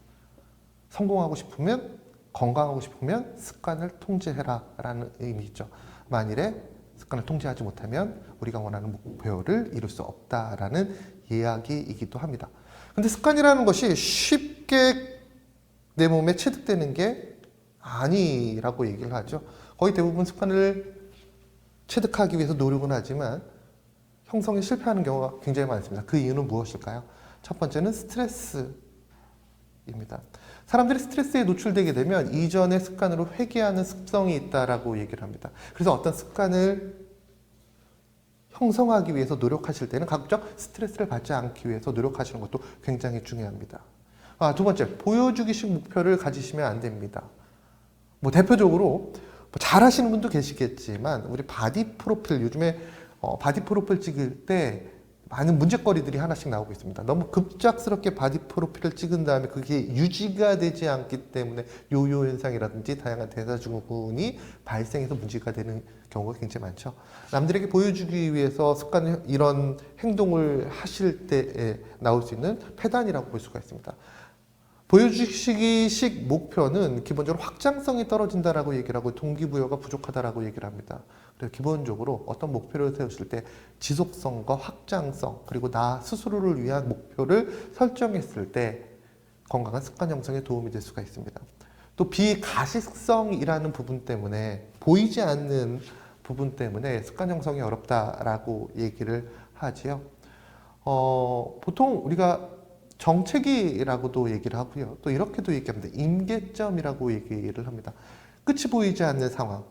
성공하고 싶으면, 건강하고 싶으면 습관을 통제해라 라는 의미죠. 만일에 습관을 통제하지 못하면 우리가 원하는 목표를 이룰 수 없다라는 이야기이기도 합니다. 근데 습관이라는 것이 쉽게 내 몸에 체득되는 게 아니라고 얘기를 하죠. 거의 대부분 습관을 체득하기 위해서 노력은 하지만 형성에 실패하는 경우가 굉장히 많습니다. 그 이유는 무엇일까요? 첫 번째는 스트레스입니다. 사람들이 스트레스에 노출되게 되면 이전의 습관으로 회귀하는 습성이 있다라고 얘기를 합니다. 그래서 어떤 습관을 형성하기 위해서 노력하실 때는 가급적 스트레스를 받지 않기 위해서 노력하시는 것도 굉장히 중요합니다. 두 번째, 보여주기식 목표를 가지시면 안 됩니다. 대표적으로 잘 하시는 분도 계시겠지만 우리 바디 프로필, 요즘에 바디 프로필 찍을 때 많은 문제거리들이 하나씩 나오고 있습니다. 너무 급작스럽게 바디 프로필을 찍은 다음에 그게 유지가 되지 않기 때문에 요요 현상이라든지 다양한 대사증후군이 발생해서 문제가 되는 경우가 굉장히 많죠. 남들에게 보여주기 위해서 습관 이런 행동을 하실 때에 나올 수 있는 폐단이라고 볼 수가 있습니다. 보여주기식 목표는 기본적으로 확장성이 떨어진다라고 얘기를 하고 동기부여가 부족하다라고 얘기를 합니다. 그래서 기본적으로 어떤 목표를 세우실 때 지속성과 확장성 그리고 나 스스로를 위한 목표를 설정했을 때 건강한 습관 형성에 도움이 될 수가 있습니다. 또 비가시성이라는 부분 때문에 보이지 않는 부분 때문에 습관 형성이 어렵다라고 얘기를 하지요. 보통 우리가 정체기라고도 얘기를 하고요. 또 이렇게도 얘기합니다. 임계점이라고 얘기를 합니다. 끝이 보이지 않는 상황.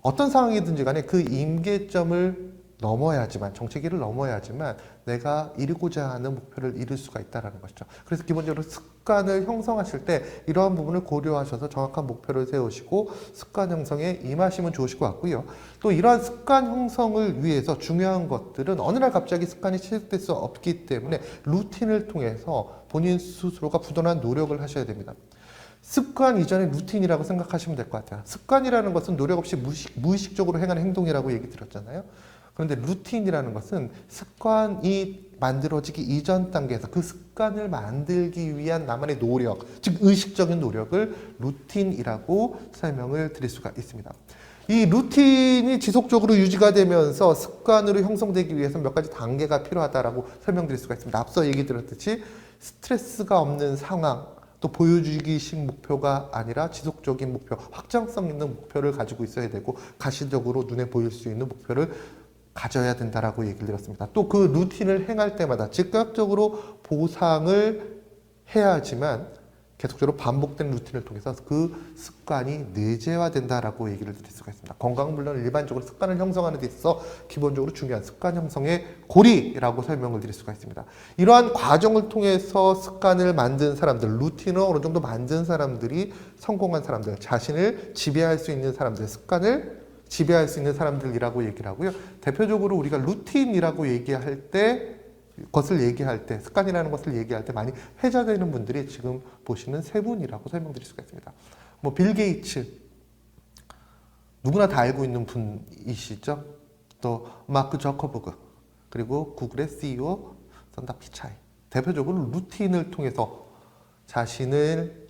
어떤 상황이든지 간에 그 임계점을 넘어야지만, 정체기를 넘어야지만 내가 이루고자 하는 목표를 이룰 수가 있다는 것이죠. 그래서 기본적으로 습관을 형성하실 때 이러한 부분을 고려하셔서 정확한 목표를 세우시고 습관 형성에 임하시면 좋으실 것 같고요. 또 이러한 습관 형성을 위해서 중요한 것들은 어느 날 갑자기 습관이 시작될 수 없기 때문에 루틴을 통해서 본인 스스로가 부단한 노력을 하셔야 됩니다. 습관 이전에 루틴이라고 생각하시면 될 것 같아요. 습관이라는 것은 노력 없이 무의식적으로 행하는 행동이라고 얘기 드렸잖아요. 그런데 루틴이라는 것은 습관이 만들어지기 이전 단계에서 그 습관을 만들기 위한 나만의 노력, 즉 의식적인 노력을 루틴이라고 설명을 드릴 수가 있습니다. 이 루틴이 지속적으로 유지가 되면서 습관으로 형성되기 위해서 몇 가지 단계가 필요하다라고 설명드릴 수가 있습니다. 앞서 얘기 드렸듯이 스트레스가 없는 상황, 또 보여주기식 목표가 아니라 지속적인 목표, 확장성 있는 목표를 가지고 있어야 되고 가시적으로 눈에 보일 수 있는 목표를 가져야 된다라고 얘기를 드렸습니다. 또 그 루틴을 행할 때마다 즉각적으로 보상을 해야지만 계속적으로 반복된 루틴을 통해서 그 습관이 내재화된다라고 얘기를 드릴 수가 있습니다. 건강은 물론 일반적으로 습관을 형성하는 데 있어서 기본적으로 중요한 습관 형성의 고리라고 설명을 드릴 수가 있습니다. 이러한 과정을 통해서 습관을 만든 사람들, 루틴을 어느 정도 만든 사람들이 성공한 사람들, 자신을 지배할 수 있는 사람들, 습관을 지배할 수 있는 사람들이라고 얘기를 하고요. 대표적으로 우리가 루틴이라고 얘기할 때, 습관이라는 것을 얘기할 때 많이 회자되는 분들이 지금 보시는 세 분이라고 설명드릴 수가 있습니다. 빌 게이츠, 누구나 다 알고 있는 분이시죠. 또 마크 저커버그, 그리고 구글의 CEO 선다 피차이. 대표적으로 루틴을 통해서 자신을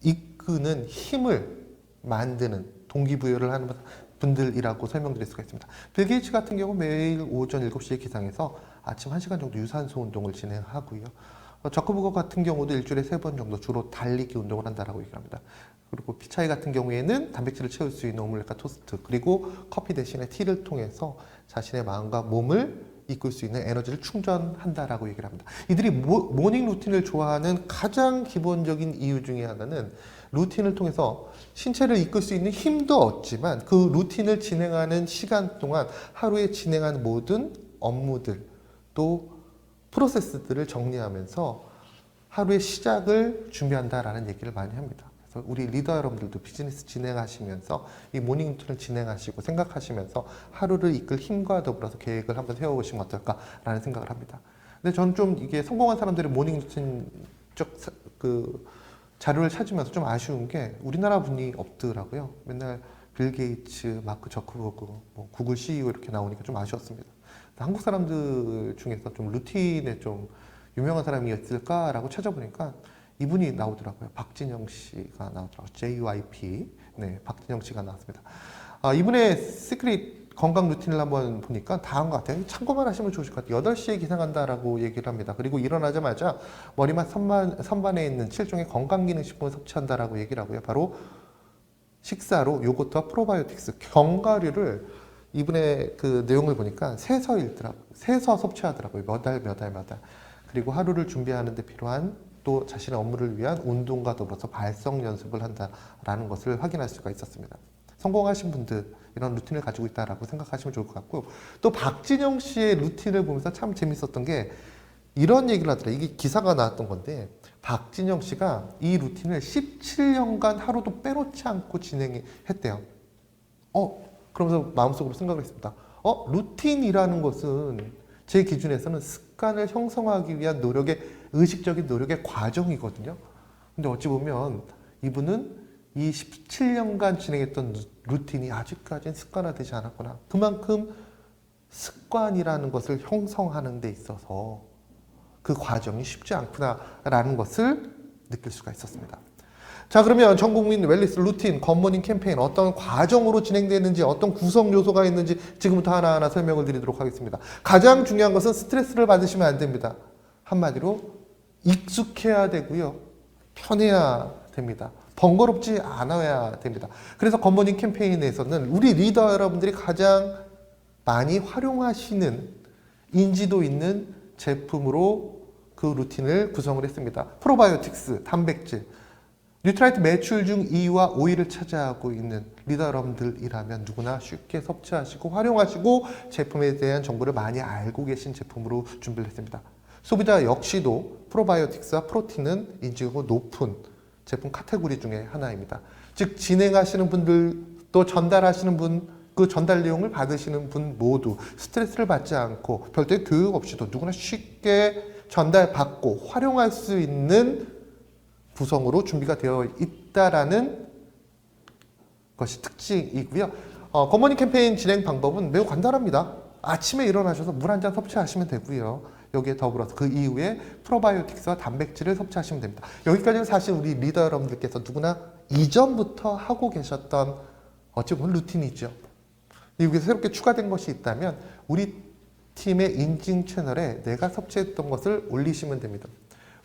이끄는 힘을 만드는 동기부여를 하는 분들이라고 설명드릴 수가 있습니다. 빌 게이츠 같은 경우 매일 오전 7시에 기상해서 아침 1시간 정도 유산소 운동을 진행하고요. 저커버거 같은 경우도 일주일에 3번 정도 주로 달리기 운동을 한다라고 얘기합니다. 그리고 피차이 같은 경우에는 단백질을 채울 수 있는 오믈렛과 토스트, 그리고 커피 대신에 티를 통해서 자신의 마음과 몸을 이끌 수 있는 에너지를 충전한다라고 얘기를 합니다. 이들이 모닝 루틴을 좋아하는 가장 기본적인 이유 중에 하나는 루틴을 통해서 신체를 이끌 수 있는 힘도 얻지만 그 루틴을 진행하는 시간 동안 하루에 진행하는 모든 업무들 또 프로세스들을 정리하면서 하루의 시작을 준비한다라는 얘기를 많이 합니다. 그래서 우리 리더 여러분들도 비즈니스 진행하시면서 이 모닝 루틴을 진행하시고 생각하시면서 하루를 이끌 힘과 더불어서 계획을 한번 세워보시면 어떨까라는 생각을 합니다. 근데 저는 좀 이게 성공한 사람들의 모닝 루틴적 자료를 찾으면서 좀 아쉬운 게 우리나라 분이 없더라고요. 맨날 빌 게이츠, 마크 저커버그, 구글 CEO 이렇게 나오니까 좀 아쉬웠습니다. 한국 사람들 중에서 좀 루틴에 좀 유명한 사람이 있을까라고 찾아보니까 이분이 나오더라고요. 박진영 씨가 나오더라고요. JYP. 네, 박진영 씨가 나왔습니다. 이분의 시크릿 건강 루틴을 한번 보니까 다한 것 같아요. 참고만 하시면 좋으실 것 같아요. 8시에 기상한다라고 얘기를 합니다. 그리고 일어나자마자 머리맡 선반에 있는 7종의 건강기능식품을 섭취한다라고 얘기를 하고요. 바로 식사로 요거트와 프로바이오틱스, 견과류를 이분의 그 내용을 보니까 세서 읽더라고요. 세서 섭취하더라고요. 몇 달. 그리고 하루를 준비하는 데 필요한 또 자신의 업무를 위한 운동과 더불어서 발성 연습을 한다라는 것을 확인할 수가 있었습니다. 성공하신 분들 이런 루틴을 가지고 있다라고 생각하시면 좋을 것 같고, 또 박진영 씨의 루틴을 보면서 참 재밌었던 게 이런 얘기를 하더라고요. 이게 기사가 나왔던 건데 박진영 씨가 이 루틴을 17년간 하루도 빼놓지 않고 진행했대요. 그러면서 마음속으로 생각을 했습니다. 루틴이라는 것은 제 기준에서는 습관을 형성하기 위한 의식적인 노력의 과정이거든요. 근데 어찌 보면 이분은 이 17년간 진행했던 루틴이 아직까지는 습관화되지 않았구나. 그만큼 습관이라는 것을 형성하는 데 있어서 그 과정이 쉽지 않구나라는 것을 느낄 수가 있었습니다. 자, 그러면 전국민 웰니스 루틴, 굿모닝 캠페인 어떤 과정으로 진행되는지, 어떤 구성 요소가 있는지 지금부터 하나하나 설명을 드리도록 하겠습니다. 가장 중요한 것은 스트레스를 받으시면 안 됩니다. 한마디로 익숙해야 되고요. 편해야 됩니다. 번거롭지 않아야 됩니다. 그래서 굿모닝 캠페인에서는 우리 리더 여러분들이 가장 많이 활용하시는 인지도 있는 제품으로 그 루틴을 구성을 했습니다. 프로바이오틱스, 단백질, 뉴트라이트 매출 중 2위와 5위를 차지하고 있는 리더 여러분들이라면 누구나 쉽게 섭취하시고 활용하시고 제품에 대한 정보를 많이 알고 계신 제품으로 준비를 했습니다. 소비자 역시도 프로바이오틱스와 프로틴은 인지도가 높은 제품 카테고리 중에 하나입니다. 즉 진행하시는 분들 또 전달하시는 분, 그 전달 내용을 받으시는 분 모두 스트레스를 받지 않고 별도의 교육 없이도 누구나 쉽게 전달받고 활용할 수 있는 구성으로 준비가 되어 있다라는 것이 특징이고요. 굿모닝 캠페인 진행 방법은 매우 간단합니다. 아침에 일어나셔서 물 한 잔 섭취하시면 되고요. 여기에 더불어서 그 이후에 프로바이오틱스와 단백질을 섭취하시면 됩니다. 여기까지는 사실 우리 리더 여러분들께서 누구나 이전부터 하고 계셨던 어찌 보면 루틴이죠. 여기서 새롭게 추가된 것이 있다면 우리 팀의 인증 채널에 내가 섭취했던 것을 올리시면 됩니다.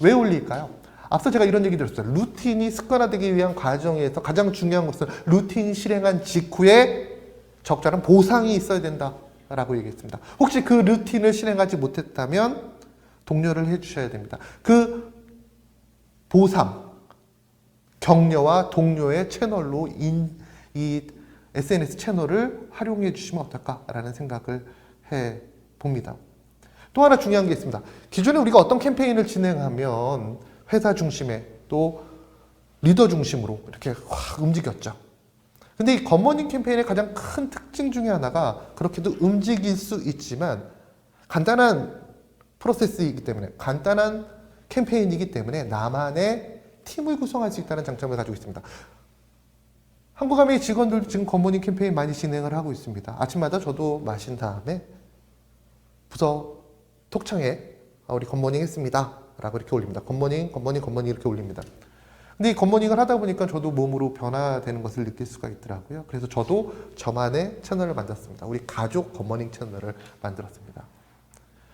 왜 올릴까요? 앞서 제가 이런 얘기 드렸어요. 루틴이 습관화되기 위한 과정에서 가장 중요한 것은 루틴 실행한 직후에 적절한 보상이 있어야 된다라고 얘기했습니다. 혹시 그 루틴을 실행하지 못했다면 독려를 해주셔야 됩니다. 그 보상, 격려와 동료의 채널로 이 SNS 채널을 활용해 주시면 어떨까라는 생각을 해봅니다. 또 하나 중요한 게 있습니다. 기존에 우리가 어떤 캠페인을 진행하면 회사 중심에 또 리더 중심으로 이렇게 확 움직였죠. 근데 이 굿모닝 캠페인의 가장 큰 특징 중에 하나가 그렇게도 움직일 수 있지만 간단한 프로세스이기 때문에 간단한 캠페인이기 때문에 나만의 팀을 구성할 수 있다는 장점을 가지고 있습니다. 한국아메이 직원들도 지금 굿모닝 캠페인 많이 진행을 하고 있습니다. 아침마다 저도 마신 다음에 부서 톡창에 우리 굿모닝 했습니다 라고 이렇게 올립니다. 굿모닝, 굿모닝, 굿모닝 이렇게 올립니다. 근데 이 굿모닝을 하다 보니까 저도 몸으로 변화되는 것을 느낄 수가 있더라고요. 그래서 저도 저만의 채널을 만들었습니다. 우리 가족 굿모닝 채널을 만들었습니다.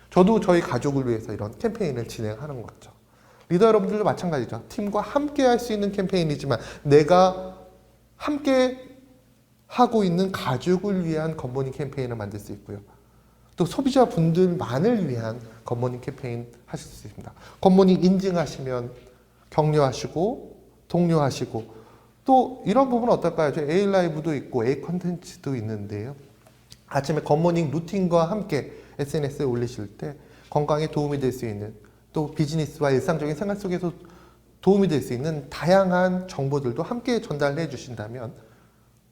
저도 저희 가족을 위해서 이런 캠페인을 진행하는 거죠. 리더 여러분들도 마찬가지죠. 팀과 함께 할 수 있는 캠페인이지만 내가 함께 하고 있는 가족을 위한 굿모닝 캠페인을 만들 수 있고요. 또 소비자분들만을 위한 굿모닝 캠페인 하실 수 있습니다. 굿모닝 인증하시면 격려하시고 독려하시고 또 이런 부분은 어떨까요? 저희 A 라이브도 있고 A 컨텐츠도 있는데요. 아침에 굿모닝 루틴과 함께 SNS에 올리실 때 건강에 도움이 될 수 있는 또 비즈니스와 일상적인 생활 속에서 도움이 될 수 있는 다양한 정보들도 함께 전달해 주신다면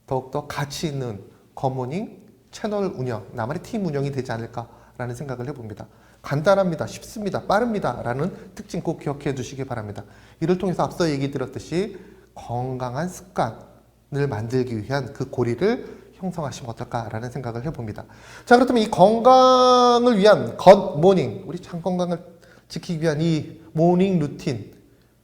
더욱더 가치 있는 굿모닝 채널 운영, 나만의 팀 운영이 되지 않을까라는 생각을 해봅니다. 간단합니다. 쉽습니다. 빠릅니다. 라는 특징 꼭 기억해 두시기 바랍니다. 이를 통해서 앞서 얘기 드렸듯이 건강한 습관을 만들기 위한 그 고리를 형성하시면 어떨까라는 생각을 해봅니다. 자, 그렇다면 이 건강을 위한 굿모닝, 우리 장 건강을 지키기 위한 이 모닝 루틴,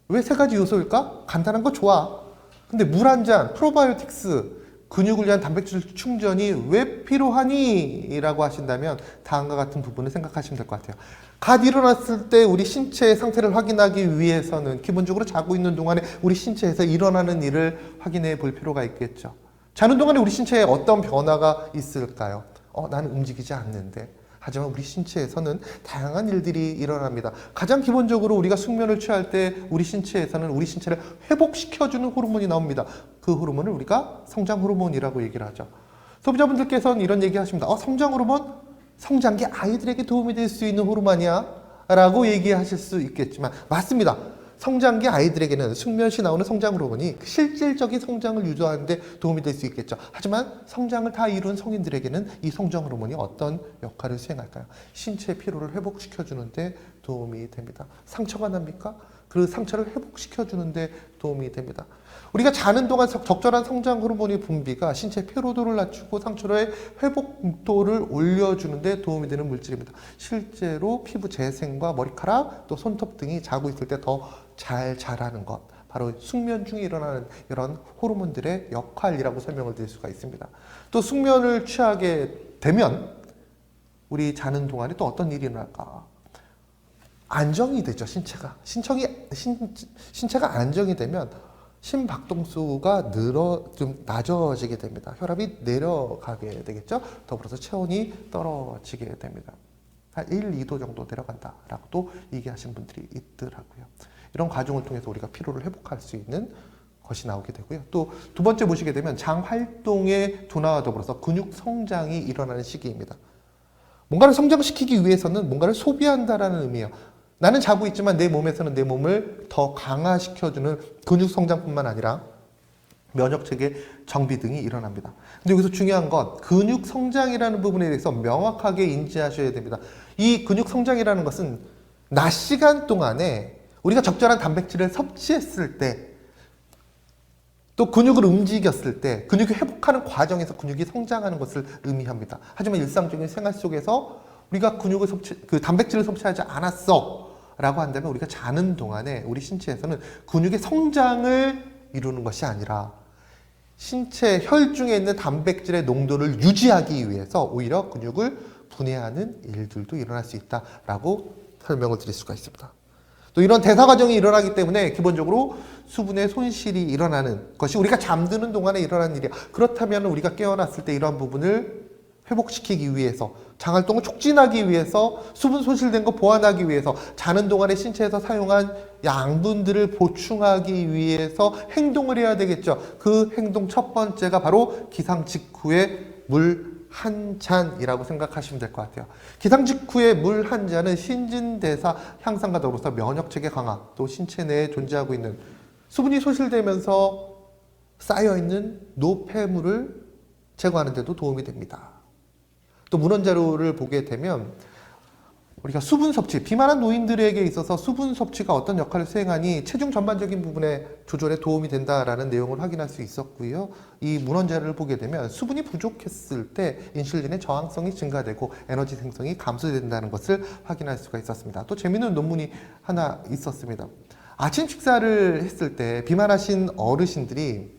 왜 세 가지 요소일까? 간단한 거 좋아. 근데 물 한 잔, 프로바이오틱스, 근육을 위한 단백질 충전이 왜 필요하니? 라고 하신다면 다음과 같은 부분을 생각하시면 될 것 같아요. 갓 일어났을 때 우리 신체의 상태를 확인하기 위해서는 기본적으로 자고 있는 동안에 우리 신체에서 일어나는 일을 확인해 볼 필요가 있겠죠. 자는 동안에 우리 신체에 어떤 변화가 있을까요? 나는 움직이지 않는데. 하지만 우리 신체에서는 다양한 일들이 일어납니다. 가장 기본적으로 우리가 숙면을 취할 때 우리 신체에서는 우리 신체를 회복시켜주는 호르몬이 나옵니다. 그 호르몬을 우리가 성장 호르몬이라고 얘기를 하죠. 소비자분들께서는 이런 얘기 하십니다. 성장 호르몬? 성장기 아이들에게 도움이 될 수 있는 호르몬이야? 라고 얘기하실 수 있겠지만 맞습니다. 성장기 아이들에게는 숙면시 나오는 성장 호르몬이 실질적인 성장을 유도하는 데 도움이 될 수 있겠죠. 하지만 성장을 다 이룬 성인들에게는 이 성장 호르몬이 어떤 역할을 수행할까요? 신체 피로를 회복시켜주는 데 도움이 됩니다. 상처가 납니까? 그 상처를 회복시켜주는 데 도움이 됩니다. 우리가 자는 동안 적절한 성장 호르몬의 분비가 신체 피로도를 낮추고 상처의 회복도를 올려주는 데 도움이 되는 물질입니다. 실제로 피부 재생과 머리카락 또 손톱 등이 자고 있을 때 더 잘 자라는 것, 바로 숙면 중에 일어나는 이런 호르몬들의 역할이라고 설명을 드릴 수가 있습니다. 또 숙면을 취하게 되면 우리 자는 동안에 또 어떤 일이 일어날까? 안정이 되죠. 신체가 안정이 되면 심박동수가 좀 낮아지게 됩니다. 혈압이 내려가게 되겠죠. 더불어서 체온이 떨어지게 됩니다. 한 1, 2도 정도 내려간다라고 또 얘기하시는 분들이 있더라고요. 이런 과정을 통해서 우리가 피로를 회복할 수 있는 것이 나오게 되고요. 또 두 번째 보시게 되면 장 활동의 둔화와 더불어서 근육 성장이 일어나는 시기입니다. 뭔가를 성장시키기 위해서는 뭔가를 소비한다라는 의미예요. 나는 자고 있지만 내 몸에서는 내 몸을 더 강화시켜주는 근육 성장뿐만 아니라 면역체계 정비 등이 일어납니다. 근데 여기서 중요한 건 근육 성장이라는 부분에 대해서 명확하게 인지하셔야 됩니다. 이 근육 성장이라는 것은 낮 시간 동안에 우리가 적절한 단백질을 섭취했을 때, 또 근육을 움직였을 때, 근육이 회복하는 과정에서 근육이 성장하는 것을 의미합니다. 하지만 일상적인 생활 속에서 우리가 단백질을 섭취하지 않았어 라고 한다면 우리가 자는 동안에 우리 신체에서는 근육의 성장을 이루는 것이 아니라 신체 혈중에 있는 단백질의 농도를 유지하기 위해서 오히려 근육을 분해하는 일들도 일어날 수 있다라고 설명을 드릴 수가 있습니다. 또 이런 대사 과정이 일어나기 때문에 기본적으로 수분의 손실이 일어나는 것이 우리가 잠드는 동안에 일어나는 일이야. 그렇다면 우리가 깨어났을 때 이러한 부분을 회복시키기 위해서, 장활동을 촉진하기 위해서, 수분 손실된 거 보완하기 위해서, 자는 동안에 신체에서 사용한 양분들을 보충하기 위해서 행동을 해야 되겠죠. 그 행동 첫 번째가 바로 기상 직후에 물 한 잔이라고 생각하시면 될 것 같아요. 기상 직후에 물 한 잔은 신진대사 향상과 더불어서 면역체계 강화, 또 신체 내에 존재하고 있는 수분이 소실되면서 쌓여있는 노폐물을 제거하는 데도 도움이 됩니다. 또 문헌 자료를 보게 되면 우리가 수분 섭취, 비만한 노인들에게 있어서 수분 섭취가 어떤 역할을 수행하니 체중 전반적인 부분의 조절에 도움이 된다라는 내용을 확인할 수 있었고요. 이 문헌 자료를 보게 되면 수분이 부족했을 때 인슐린의 저항성이 증가되고 에너지 생성이 감소된다는 것을 확인할 수가 있었습니다. 또 재미있는 논문이 하나 있었습니다. 아침 식사를 했을 때 비만하신 어르신들이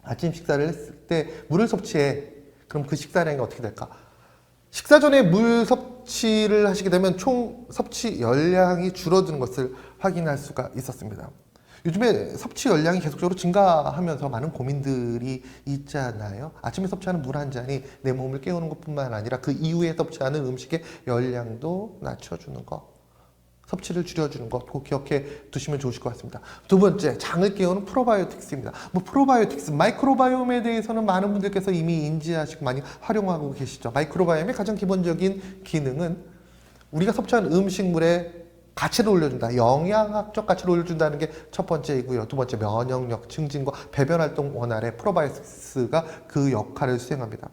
아침 식사를 했을 때 물을 섭취해. 그럼 그 식사량이 어떻게 될까? 식사 전에 물 섭취를 하시게 되면 총 섭취 열량이 줄어드는 것을 확인할 수가 있었습니다. 요즘에 섭취 열량이 계속적으로 증가하면서 많은 고민들이 있잖아요. 아침에 섭취하는 물 한 잔이 내 몸을 깨우는 것뿐만 아니라 그 이후에 섭취하는 음식의 열량도 낮춰주는 것, 섭취를 줄여주는 것, 꼭 기억해 두시면 좋으실 것 같습니다. 두 번째, 장을 깨우는 프로바이오틱스입니다. 프로바이오틱스, 마이크로바이옴에 대해서는 많은 분들께서 이미 인지하시고 많이 활용하고 계시죠. 마이크로바이옴의 가장 기본적인 기능은 우리가 섭취하는 음식물의 가치를 올려준다. 영양학적 가치를 올려준다는 게 첫 번째이고요. 두 번째, 면역력 증진과 배변 활동 원활에 프로바이오틱스가 그 역할을 수행합니다.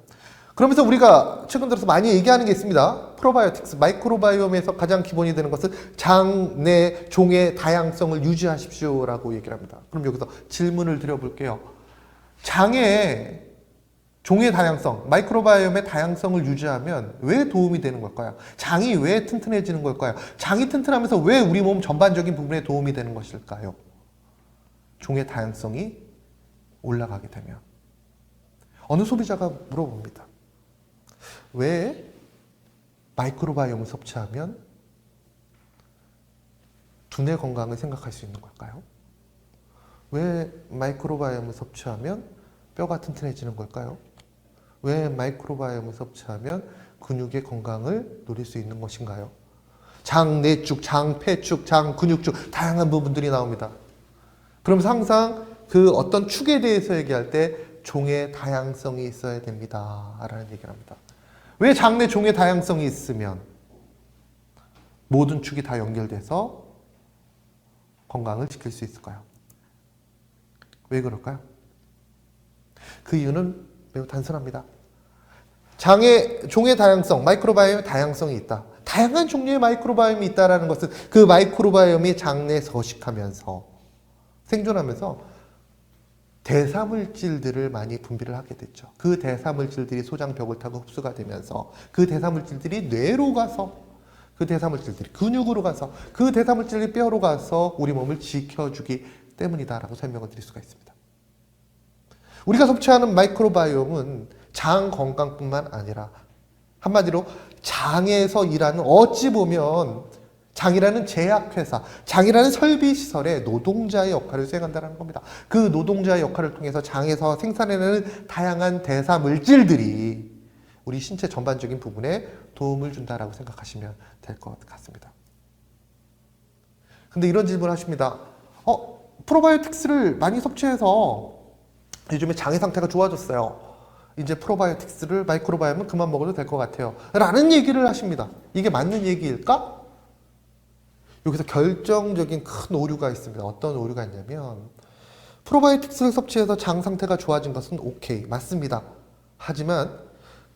그러면서 우리가 최근 들어서 많이 얘기하는 게 있습니다. 프로바이오틱스, 마이크로바이옴에서 가장 기본이 되는 것은 장 내 종의 다양성을 유지하십시오라고 얘기를 합니다. 그럼 여기서 질문을 드려볼게요. 장의 종의 다양성, 마이크로바이옴의 다양성을 유지하면 왜 도움이 되는 걸까요? 장이 왜 튼튼해지는 걸까요? 장이 튼튼하면서 왜 우리 몸 전반적인 부분에 도움이 되는 것일까요? 종의 다양성이 올라가게 되면. 어느 소비자가 물어봅니다. 왜 마이크로바이옴을 섭취하면 두뇌 건강을 생각할 수 있는 걸까요? 왜 마이크로바이옴을 섭취하면 뼈가 튼튼해지는 걸까요? 왜 마이크로바이옴을 섭취하면 근육의 건강을 누릴 수 있는 것인가요? 장 내축, 장 폐축, 장 근육축 다양한 부분들이 나옵니다. 그러면서 항상 그 어떤 축에 대해서 얘기할 때 종의 다양성이 있어야 됩니다 라는 얘기를 합니다. 왜 장내 종의 다양성이 있으면 모든 축이 다 연결돼서 건강을 지킬 수 있을까요? 왜 그럴까요? 그 이유는 매우 단순합니다. 종의 다양성, 마이크로바이옴의 다양성이 있다. 다양한 종류의 마이크로바이옴이 있다는 것은 그 마이크로바이옴이 장내에 서식하면서 생존하면서 대사물질들을 많이 분비를 하게 됐죠. 그 대사물질들이 소장벽을 타고 흡수가 되면서 그 대사물질들이 뇌로 가서 그 대사물질들이 근육으로 가서 그 대사물질이 뼈로 가서 우리 몸을 지켜주기 때문이다라고 설명을 드릴 수가 있습니다. 우리가 섭취하는 마이크로바이옴은 장 건강뿐만 아니라 한마디로 장에서 일하는 어찌 보면 장이라는 제약회사, 장이라는 설비시설의 노동자의 역할을 수행한다는 겁니다. 그 노동자의 역할을 통해서 장에서 생산해내는 다양한 대사물질들이 우리 신체 전반적인 부분에 도움을 준다라고 생각하시면 될 것 같습니다. 근데 이런 질문을 하십니다. 프로바이오틱스를 많이 섭취해서 요즘에 장의 상태가 좋아졌어요. 이제 프로바이오틱스를, 마이크로바이옴을 그만 먹어도 될 것 같아요. 라는 얘기를 하십니다. 이게 맞는 얘기일까? 여기서 결정적인 큰 오류가 있습니다. 어떤 오류가 있냐면 프로바이오틱스를 섭취해서 장 상태가 좋아진 것은 오케이, 맞습니다. 하지만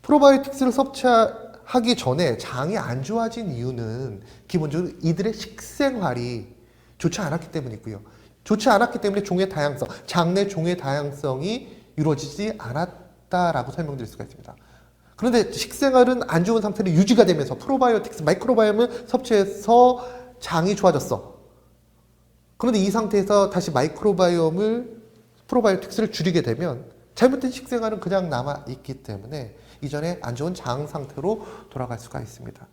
프로바이오틱스를 섭취하기 전에 장이 안 좋아진 이유는 기본적으로 이들의 식생활이 좋지 않았기 때문이고요. 좋지 않았기 때문에 종의 다양성, 장내 종의 다양성이 이루어지지 않았다라고 설명드릴 수가 있습니다. 그런데 식생활은 안 좋은 상태로 유지가 되면서 프로바이오틱스, 마이크로바이옴을 섭취해서 장이 좋아졌어. 그런데 이 상태에서 다시 프로바이오틱스를 줄이게 되면 잘못된 식생활은 그냥 남아있기 때문에 이전에 안 좋은 장 상태로 돌아갈 수가 있습니다.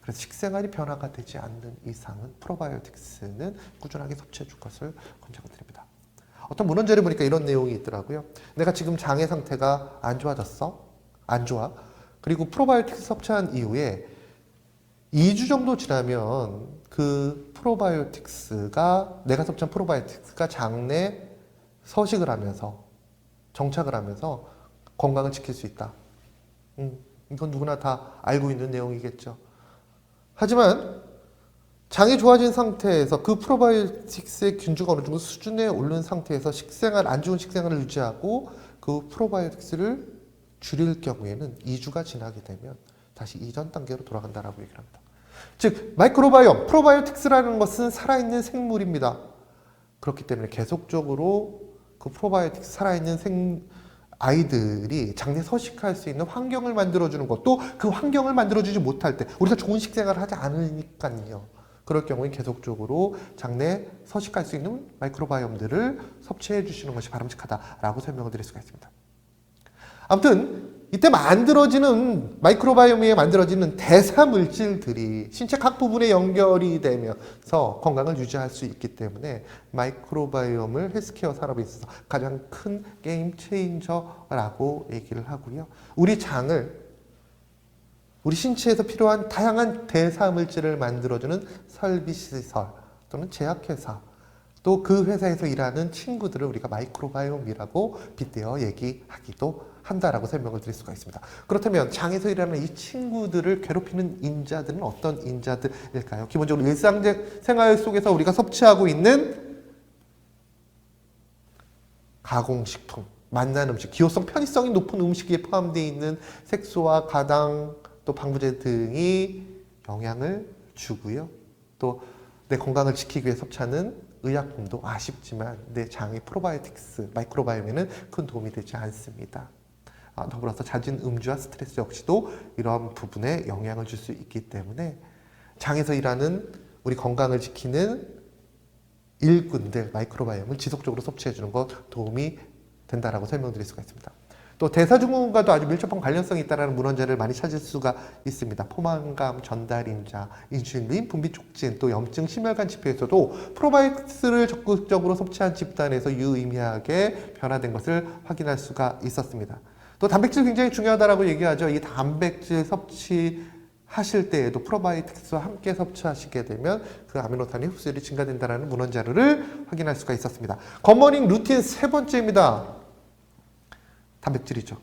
그래서 식생활이 변화가 되지 않는 이상은 프로바이오틱스는 꾸준하게 섭취해 줄 것을 권장을 드립니다. 어떤 문헌자를 보니까 이런 내용이 있더라고요. 내가 지금 장의 상태가 안 좋아졌어? 안 좋아. 그리고 프로바이오틱스 섭취한 이후에 2주 정도 지나면 그 내가 섭취한 프로바이오틱스가 장내 서식을 하면서 정착을 하면서 건강을 지킬 수 있다. 이건 누구나 다 알고 있는 내용이겠죠. 하지만 장이 좋아진 상태에서 그 프로바이오틱스의 균주가 어느 정도 수준에 오른 상태에서 안 좋은 식생활을 유지하고 그 프로바이오틱스를 줄일 경우에는 2주가 지나게 되면 다시 이전 단계로 돌아간다라고 얘기를 합니다. 즉 프로바이오틱스라는 것은 살아있는 생물입니다. 그렇기 때문에 계속적으로 그 프로바이오틱스 살아있는 아이들이 장내 서식할 수 있는 환경을 만들어주는 것, 또 그 환경을 만들어주지 못할 때 우리가 좋은 식생활을 하지 않으니까요. 그럴 경우에 계속적으로 장내에 서식할 수 있는 마이크로바이옴들을 섭취해 주시는 것이 바람직하다라고 설명을 드릴 수가 있습니다. 아무튼 이때 마이크로바이옴에 만들어지는 대사물질들이 신체 각 부분에 연결이 되면서 건강을 유지할 수 있기 때문에 마이크로바이옴을 헬스케어 산업에 있어서 가장 큰 게임 체인저라고 얘기를 하고요. 우리 신체에서 필요한 다양한 대사물질을 만들어주는 설비시설 또는 제약회사, 또 그 회사에서 일하는 친구들을 우리가 마이크로바이옴이라고 빗대어 얘기하기도 한다라고 설명을 드릴 수가 있습니다. 그렇다면 장에서 일하는 이 친구들을 괴롭히는 인자들은 어떤 인자들일까요? 기본적으로 일상생활 속에서 우리가 섭취하고 있는 가공식품, 맛난 음식, 기호성, 편의성이 높은 음식에 포함되어 있는 색소와 가당, 또 방부제 등이 영향을 주고요. 또 내 건강을 지키기 위해 섭취하는 의약품도 아쉽지만 내 장의 프로바이오틱스, 마이크로바이옴에는 큰 도움이 되지 않습니다. 더불어서 잦은 음주와 스트레스 역시도 이러한 부분에 영향을 줄 수 있기 때문에 장에서 일하는 우리 건강을 지키는 일꾼들, 마이크로바이옴을 지속적으로 섭취해주는 것 도움이 된다라고 설명드릴 수가 있습니다. 또 대사증후군과도 아주 밀접한 관련성이 있다는 문헌자를 많이 찾을 수가 있습니다. 포만감, 전달임자, 인슐린, 분비 촉진, 또 염증, 심혈관 질환에서도 프로바이오틱스를 적극적으로 섭취한 집단에서 유의미하게 변화된 것을 확인할 수가 있었습니다. 또 단백질 굉장히 중요하다고 얘기하죠. 이 단백질 섭취하실 때에도 프로바이오틱스와 함께 섭취하시게 되면 그 아미노산의 흡수율이 증가된다는 문헌 자료를 확인할 수가 있었습니다. 굿모닝 루틴 세 번째입니다. 단백질이죠.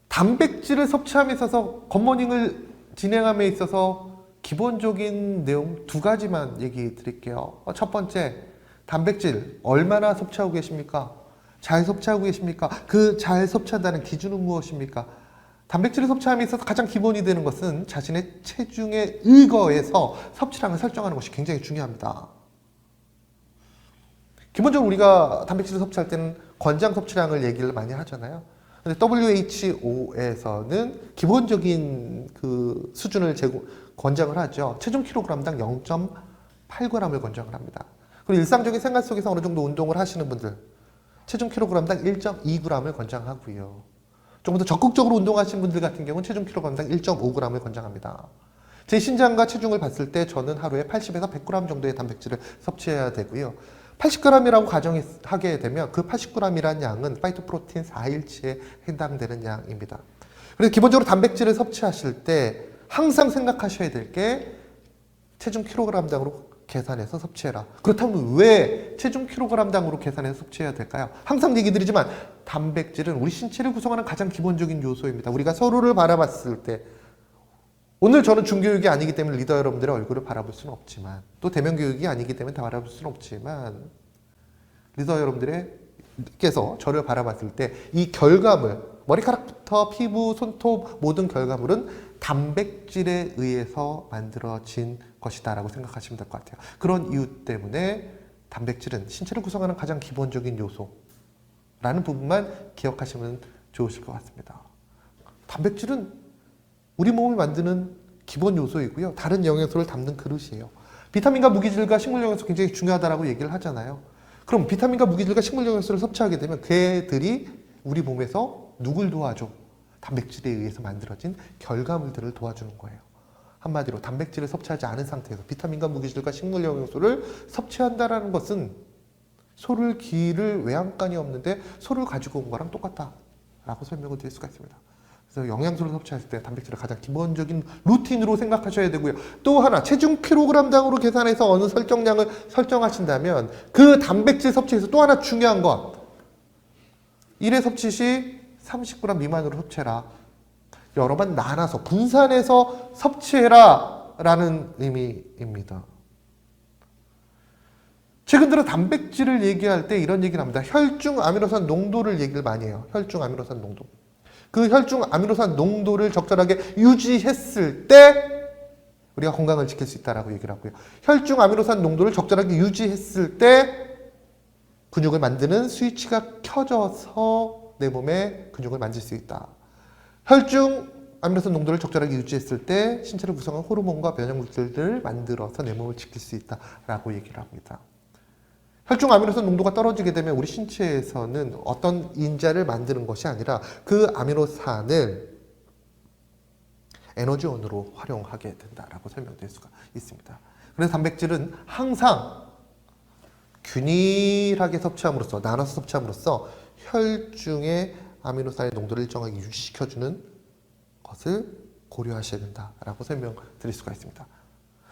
단백질을 섭취함에 있어서 굿모닝을 진행함에 있어서 기본적인 내용 두 가지만 얘기 드릴게요. 첫 번째, 단백질 얼마나 섭취하고 계십니까? 잘 섭취하고 계십니까? 그 잘 섭취한다는 기준은 무엇입니까? 단백질을 섭취함에 있어서 가장 기본이 되는 것은 자신의 체중에 의거해서 섭취량을 설정하는 것이 굉장히 중요합니다. 기본적으로 우리가 단백질을 섭취할 때는 권장 섭취량을 얘기를 많이 하잖아요. 근데 WHO에서는 기본적인 그 수준을 권장을 하죠. 체중 킬로그램당 0.8g을 권장을 합니다. 그리고 일상적인 생활 속에서 어느 정도 운동을 하시는 분들, 체중 킬로그램당 1.2g을 권장하고요. 조금 더 적극적으로 운동하시는 분들 같은 경우는 체중 킬로그램당 1.5g을 권장합니다. 제 신장과 체중을 봤을 때 저는 하루에 80에서 100g 정도의 단백질을 섭취해야 되고요. 80g이라고 가정하게 되면 그 80g이라는 양은 파이토프로틴 4일치에 해당되는 양입니다. 그래서 기본적으로 단백질을 섭취하실 때 항상 생각하셔야 될 게 체중 킬로그램당으로 계산해서 섭취해라. 그렇다면 왜 체중 킬로그램당으로 계산해서 섭취해야 될까요? 항상 얘기 드리지만 단백질은 우리 신체를 구성하는 가장 기본적인 요소입니다. 우리가 서로를 바라봤을 때, 오늘 저는 중교육이 아니기 때문에 리더 여러분들의 얼굴을 바라볼 수는 없지만, 또 대면교육이 아니기 때문에 다 바라볼 수는 없지만, 리더 여러분들께서 저를 바라봤을 때 이 결과물, 머리카락부터 피부, 손톱 모든 결과물은 단백질에 의해서 만들어진 것이다 라고 생각하시면 될 것 같아요. 그런 이유 때문에 단백질은 신체를 구성하는 가장 기본적인 요소라는 부분만 기억하시면 좋으실 것 같습니다. 단백질은 우리 몸을 만드는 기본 요소이고요. 다른 영양소를 담는 그릇이에요. 비타민과 무기질과 식물 영양소 굉장히 중요하다고 얘기를 하잖아요. 그럼 비타민과 무기질과 식물 영양소를 섭취하게 되면 걔들이 우리 몸에서 누굴 도와줘? 단백질에 의해서 만들어진 결과물들을 도와주는 거예요. 한마디로 단백질을 섭취하지 않은 상태에서 비타민과 무기질과 식물 영양소를 섭취한다는 것은 소를 기를 외양간이 없는데 소를 가지고 온 거랑 똑같다라고 설명을 드릴 수가 있습니다. 그래서 영양소를 섭취할 때 단백질을 가장 기본적인 루틴으로 생각하셔야 되고요. 또 하나, 체중 킬로그램당으로 계산해서 어느 설정량을 설정하신다면 그 단백질 섭취에서 또 하나 중요한 것, 일회 섭취 시 30g 미만으로 섭취해라. 여러 번 나눠서 분산해서 섭취해라 라는 의미입니다. 최근 들어 단백질을 얘기할 때 이런 얘기를 합니다. 혈중 아미노산 농도를 얘기를 많이 해요. 혈중 아미노산 농도. 그 혈중 아미노산 농도를 적절하게 유지했을 때 우리가 건강을 지킬 수 있다라고 얘기를 하고요. 혈중 아미노산 농도를 적절하게 유지했을 때 근육을 만드는 스위치가 켜져서 내 몸에 근육을 만질 수 있다. 혈중 아미노산 농도를 적절하게 유지했을 때 신체를 구성한 호르몬과 면역물질들을 만들어서 내 몸을 지킬 수 있다라고 얘기를 합니다. 혈중 아미노산 농도가 떨어지게 되면 우리 신체에서는 어떤 인자를 만드는 것이 아니라 그 아미노산을 에너지원으로 활용하게 된다라고 설명될 수가 있습니다. 그래서 단백질은 항상 균일하게 섭취함으로써, 나눠서 섭취함으로써 혈중의 아미노산의 농도를 일정하게 유지시켜주는 것을 고려하셔야 된다라고 설명드릴 수가 있습니다.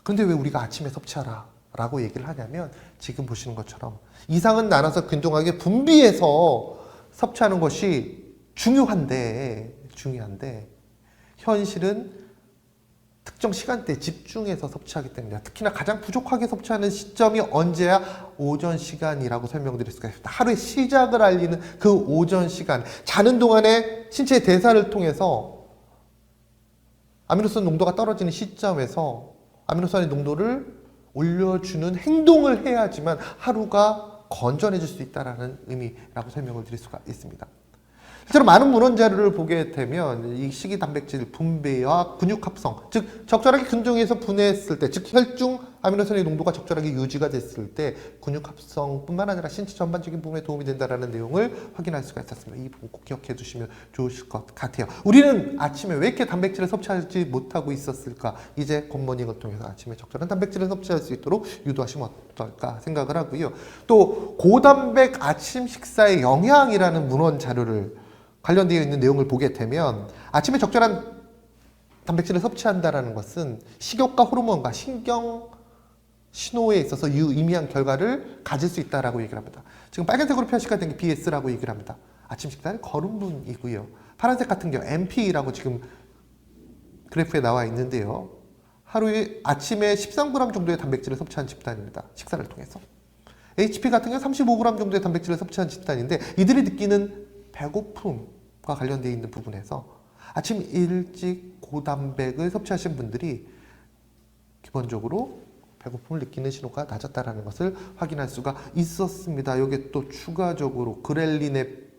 그런데 왜 우리가 아침에 섭취하라 라고 얘기를 하냐면, 지금 보시는 것처럼 이상은 나눠서 균등하게 분비해서 섭취하는 것이 중요한데 현실은 특정 시간대에 집중해서 섭취하기 때문에, 특히나 가장 부족하게 섭취하는 시점이 언제야? 오전 시간이라고 설명드릴 수가 있습니다. 하루의 시작을 알리는 그 오전 시간, 자는 동안에 신체의 대사를 통해서 아미노산 농도가 떨어지는 시점에서 아미노산의 농도를 올려주는 행동을 해야지만 하루가 건전해질 수 있다는 의미라고 설명을 드릴 수가 있습니다. 실제로 많은 문헌 자료를 보게 되면 이 식이단백질 분배와 근육 합성, 즉 적절하게 근종에서 분해했을 때, 즉 혈중 아미노산의 농도가 적절하게 유지가 됐을 때 근육 합성뿐만 아니라 신체 전반적인 부분에 도움이 된다는 내용을 확인할 수가 있었습니다. 이 부분 꼭 기억해 두시면 좋으실 것 같아요. 우리는 아침에 왜 이렇게 단백질을 섭취하지 못하고 있었을까? 이제 굿모닝을 통해서 아침에 적절한 단백질을 섭취할 수 있도록 유도하시면 어떨까 생각을 하고요. 또 고단백 아침 식사의 영향이라는 문헌 자료를 관련되어 있는 내용을 보게 되면, 아침에 적절한 단백질을 섭취한다는 것은 식욕과 호르몬과 신경 신호에 있어서 유의미한 결과를 가질 수 있다라고 얘기를 합니다. 지금 빨간색으로 표시가 된 게 BS라고 얘기를 합니다. 아침 식사는 거름분이고요. 파란색 같은 경우 MP라고 지금 그래프에 나와 있는데요. 하루에 아침에 13g 정도의 단백질을 섭취한 집단입니다. 식사를 통해서. HP 같은 경우는 35g 정도의 단백질을 섭취한 집단인데 이들이 느끼는 배고픔과 관련되어 있는 부분에서 아침 일찍 고단백을 섭취하신 분들이 기본적으로 배고픔을 느끼는 신호가 낮았다는 것을 확인할 수가 있었습니다. 여기에 또 추가적으로 그렐린의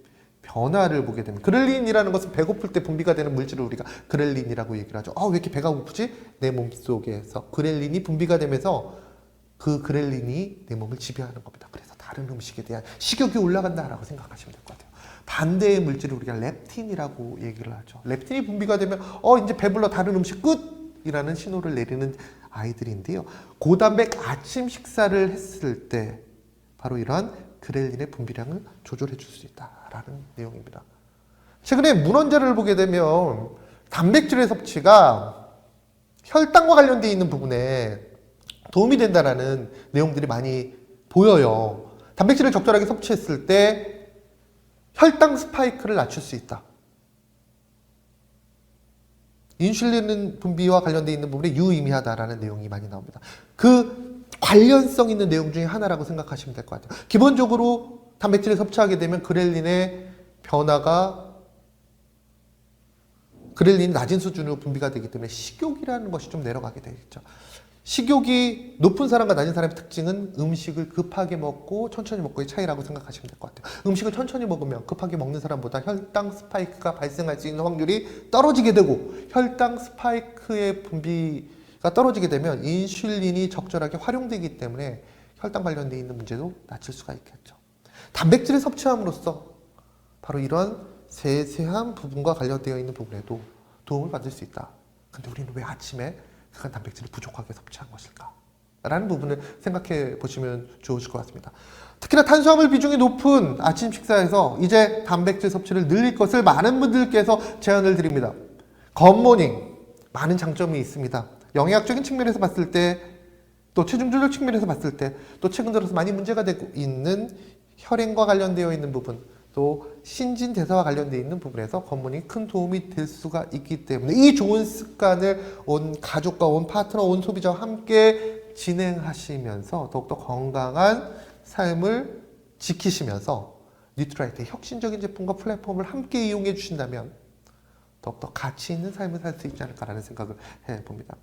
변화를 보게 됩니다. 그렐린이라는 것은 배고플 때 분비가 되는 물질을 우리가 그렐린이라고 얘기를 하죠. 왜 이렇게 배가 고프지? 내 몸속에서 그렐린이 분비가 되면서 그 그렐린이 내 몸을 지배하는 겁니다. 그래서 다른 음식에 대한 식욕이 올라간다라고 생각하시면 될 것 같아요. 반대의 물질을 우리가 렙틴이라고 얘기를 하죠. 렙틴이 분비가 되면 이제 배불러 다른 음식 끝이라는 신호를 내리는 아이들인데요. 고단백 아침 식사를 했을 때 바로 이러한 그렐린의 분비량을 조절해 줄 수 있다라는 내용입니다. 최근에 문헌자를 보게 되면 단백질의 섭취가 혈당과 관련되어 있는 부분에 도움이 된다는 내용들이 많이 보여요. 단백질을 적절하게 섭취했을 때 혈당 스파이크를 낮출 수 있다. 인슐린 분비와 관련되어 있는 부분에 유의미하다라는 내용이 많이 나옵니다. 그 관련성 있는 내용 중에 하나라고 생각하시면 될 것 같아요. 기본적으로 단백질을 섭취하게 되면 그렐린의 변화가 그렐린이 낮은 수준으로 분비가 되기 때문에 식욕이라는 것이 좀 내려가게 되겠죠. 식욕이 높은 사람과 낮은 사람의 특징은 음식을 급하게 먹고 천천히 먹고의 차이라고 생각하시면 될 것 같아요. 음식을 천천히 먹으면 급하게 먹는 사람보다 혈당 스파이크가 발생할 수 있는 확률이 떨어지게 되고 혈당 스파이크의 분비가 떨어지게 되면 인슐린이 적절하게 활용되기 때문에 혈당 관련되어 있는 문제도 낮출 수가 있겠죠. 단백질을 섭취함으로써 바로 이런 세세한 부분과 관련되어 있는 부분에도 도움을 받을 수 있다. 근데 우리는 왜 아침에 그간 단백질을 부족하게 섭취한 것일까? 라는 부분을 생각해 보시면 좋으실 것 같습니다. 특히나 탄수화물 비중이 높은 아침 식사에서 이제 단백질 섭취를 늘릴 것을 많은 분들께서 제안을 드립니다. 굿모닝, 많은 장점이 있습니다. 영양학적인 측면에서 봤을 때, 또 체중 조절 측면에서 봤을 때, 또 최근 들어서 많이 문제가 되고 있는 혈행과 관련되어 있는 부분, 또 신진대사와 관련되어 있는 부분에서 굿모닝이 큰 도움이 될 수가 있기 때문에 이 좋은 습관을 온 가족과 온 파트너, 온 소비자와 함께 진행하시면서 더욱더 건강한 삶을 지키시면서 뉴트라이트의 혁신적인 제품과 플랫폼을 함께 이용해 주신다면 더욱더 가치 있는 삶을 살 수 있지 않을까라는 생각을 해봅니다.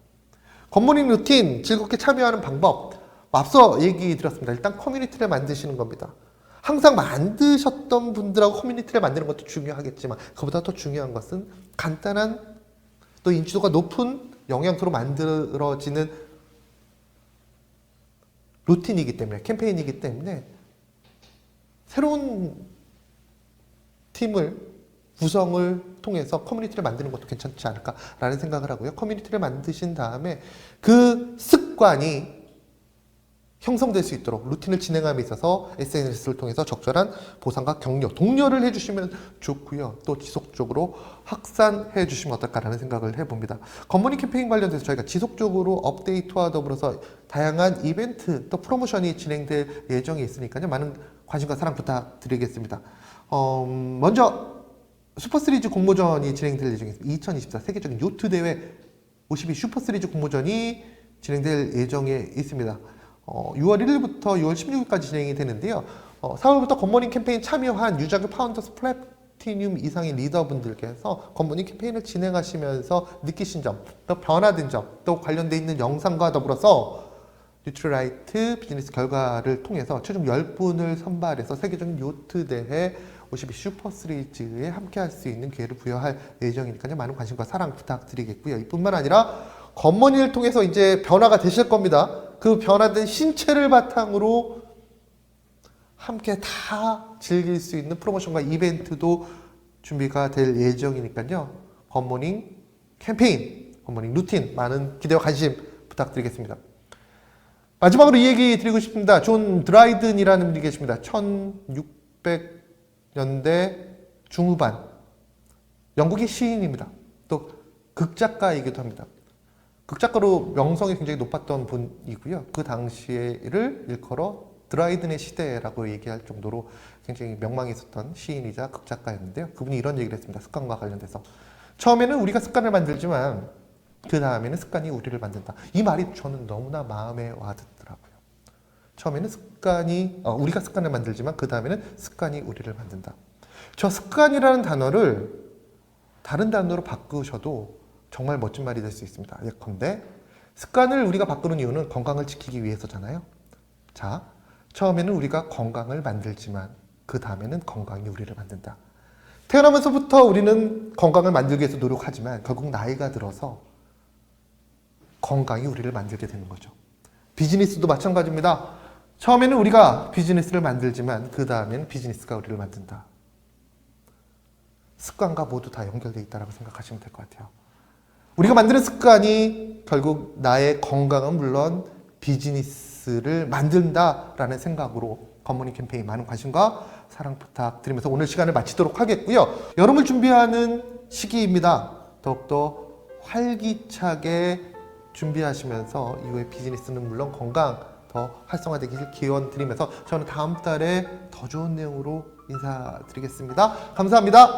굿모닝 루틴 즐겁게 참여하는 방법, 앞서 얘기 드렸습니다. 일단 커뮤니티를 만드시는 겁니다. 항상 만드셨던 분들하고 커뮤니티를 만드는 것도 중요하겠지만 그보다 더 중요한 것은 간단한 또 인지도가 높은 영양소로 만들어지는 루틴이기 때문에, 캠페인이기 때문에 새로운 팀을 구성을 통해서 커뮤니티를 만드는 것도 괜찮지 않을까라는 생각을 하고요. 커뮤니티를 만드신 다음에 그 습관이 형성될 수 있도록 루틴을 진행함에 있어서 SNS를 통해서 적절한 보상과 격려, 독려를 해주시면 좋고요. 또 지속적으로 확산해 주시면 어떨까라는 생각을 해봅니다. 굿모닝 캠페인 관련돼서 저희가 지속적으로 업데이트와 더불어서 다양한 이벤트 또 프로모션이 진행될 예정이 있으니까요. 많은 관심과 사랑 부탁드리겠습니다. 먼저 슈퍼시리즈 공모전이 진행될 예정이 있습니다. 2024 세계적인 요트 대회 52 슈퍼시리즈 공모전이 진행될 예정에 있습니다. 6월 1일부터 6월 16일까지 진행이 되는데요. 4월부터 굿모닝 캠페인 참여한 유저그 파운더스 플래티늄 이상의 리더분들께서 굿모닝 캠페인을 진행하시면서 느끼신 점, 또 변화된 점, 또 관련돼 있는 영상과 더불어서 뉴트리라이트 비즈니스 결과를 통해서 최종 10분을 선발해서 세계적인 요트 대회 52 슈퍼 시리즈에 함께 할 수 있는 기회를 부여할 예정이니까요. 많은 관심과 사랑 부탁드리겠고요. 이뿐만 아니라 굿모닝을 통해서 이제 변화가 되실 겁니다. 그 변화된 신체를 바탕으로 함께 다 즐길 수 있는 프로모션과 이벤트도 준비가 될 예정이니까요. 굿모닝 캠페인, 굿모닝 루틴 많은 기대와 관심 부탁드리겠습니다. 마지막으로 이 얘기 드리고 싶습니다. 존 드라이든이라는 분이 계십니다. 1600년대 중후반 영국의 시인입니다. 또 극작가이기도 합니다. 극작가로 명성이 굉장히 높았던 분이고요. 그 당시를 일컬어 드라이든의 시대라고 얘기할 정도로 굉장히 명망이 있었던 시인이자 극작가였는데요. 그분이 이런 얘기를 했습니다. 습관과 관련돼서. 처음에는 우리가 습관을 만들지만 그 다음에는 습관이 우리를 만든다. 이 말이 저는 너무나 마음에 와닿더라고요. 처음에는 우리가 습관을 만들지만 그 다음에는 습관이 우리를 만든다. 저 습관이라는 단어를 다른 단어로 바꾸셔도 정말 멋진 말이 될 수 있습니다. 예컨대 습관을 우리가 바꾸는 이유는 건강을 지키기 위해서잖아요. 자, 처음에는 우리가 건강을 만들지만 그 다음에는 건강이 우리를 만든다. 태어나면서부터 우리는 건강을 만들기 위해서 노력하지만 결국 나이가 들어서 건강이 우리를 만들게 되는 거죠. 비즈니스도 마찬가지입니다. 처음에는 우리가 비즈니스를 만들지만 그 다음에는 비즈니스가 우리를 만든다. 습관과 모두 다 연결되어 있다고 생각하시면 될 것 같아요. 우리가 만드는 습관이 결국 나의 건강은 물론 비즈니스를 만든다라는 생각으로 굿모닝 캠페인 많은 관심과 사랑 부탁드리면서 오늘 시간을 마치도록 하겠고요. 여름을 준비하는 시기입니다. 더욱더 활기차게 준비하시면서 이후에 비즈니스는 물론 건강 더 활성화되길 기원 드리면서 저는 다음 달에 더 좋은 내용으로 인사드리겠습니다. 감사합니다.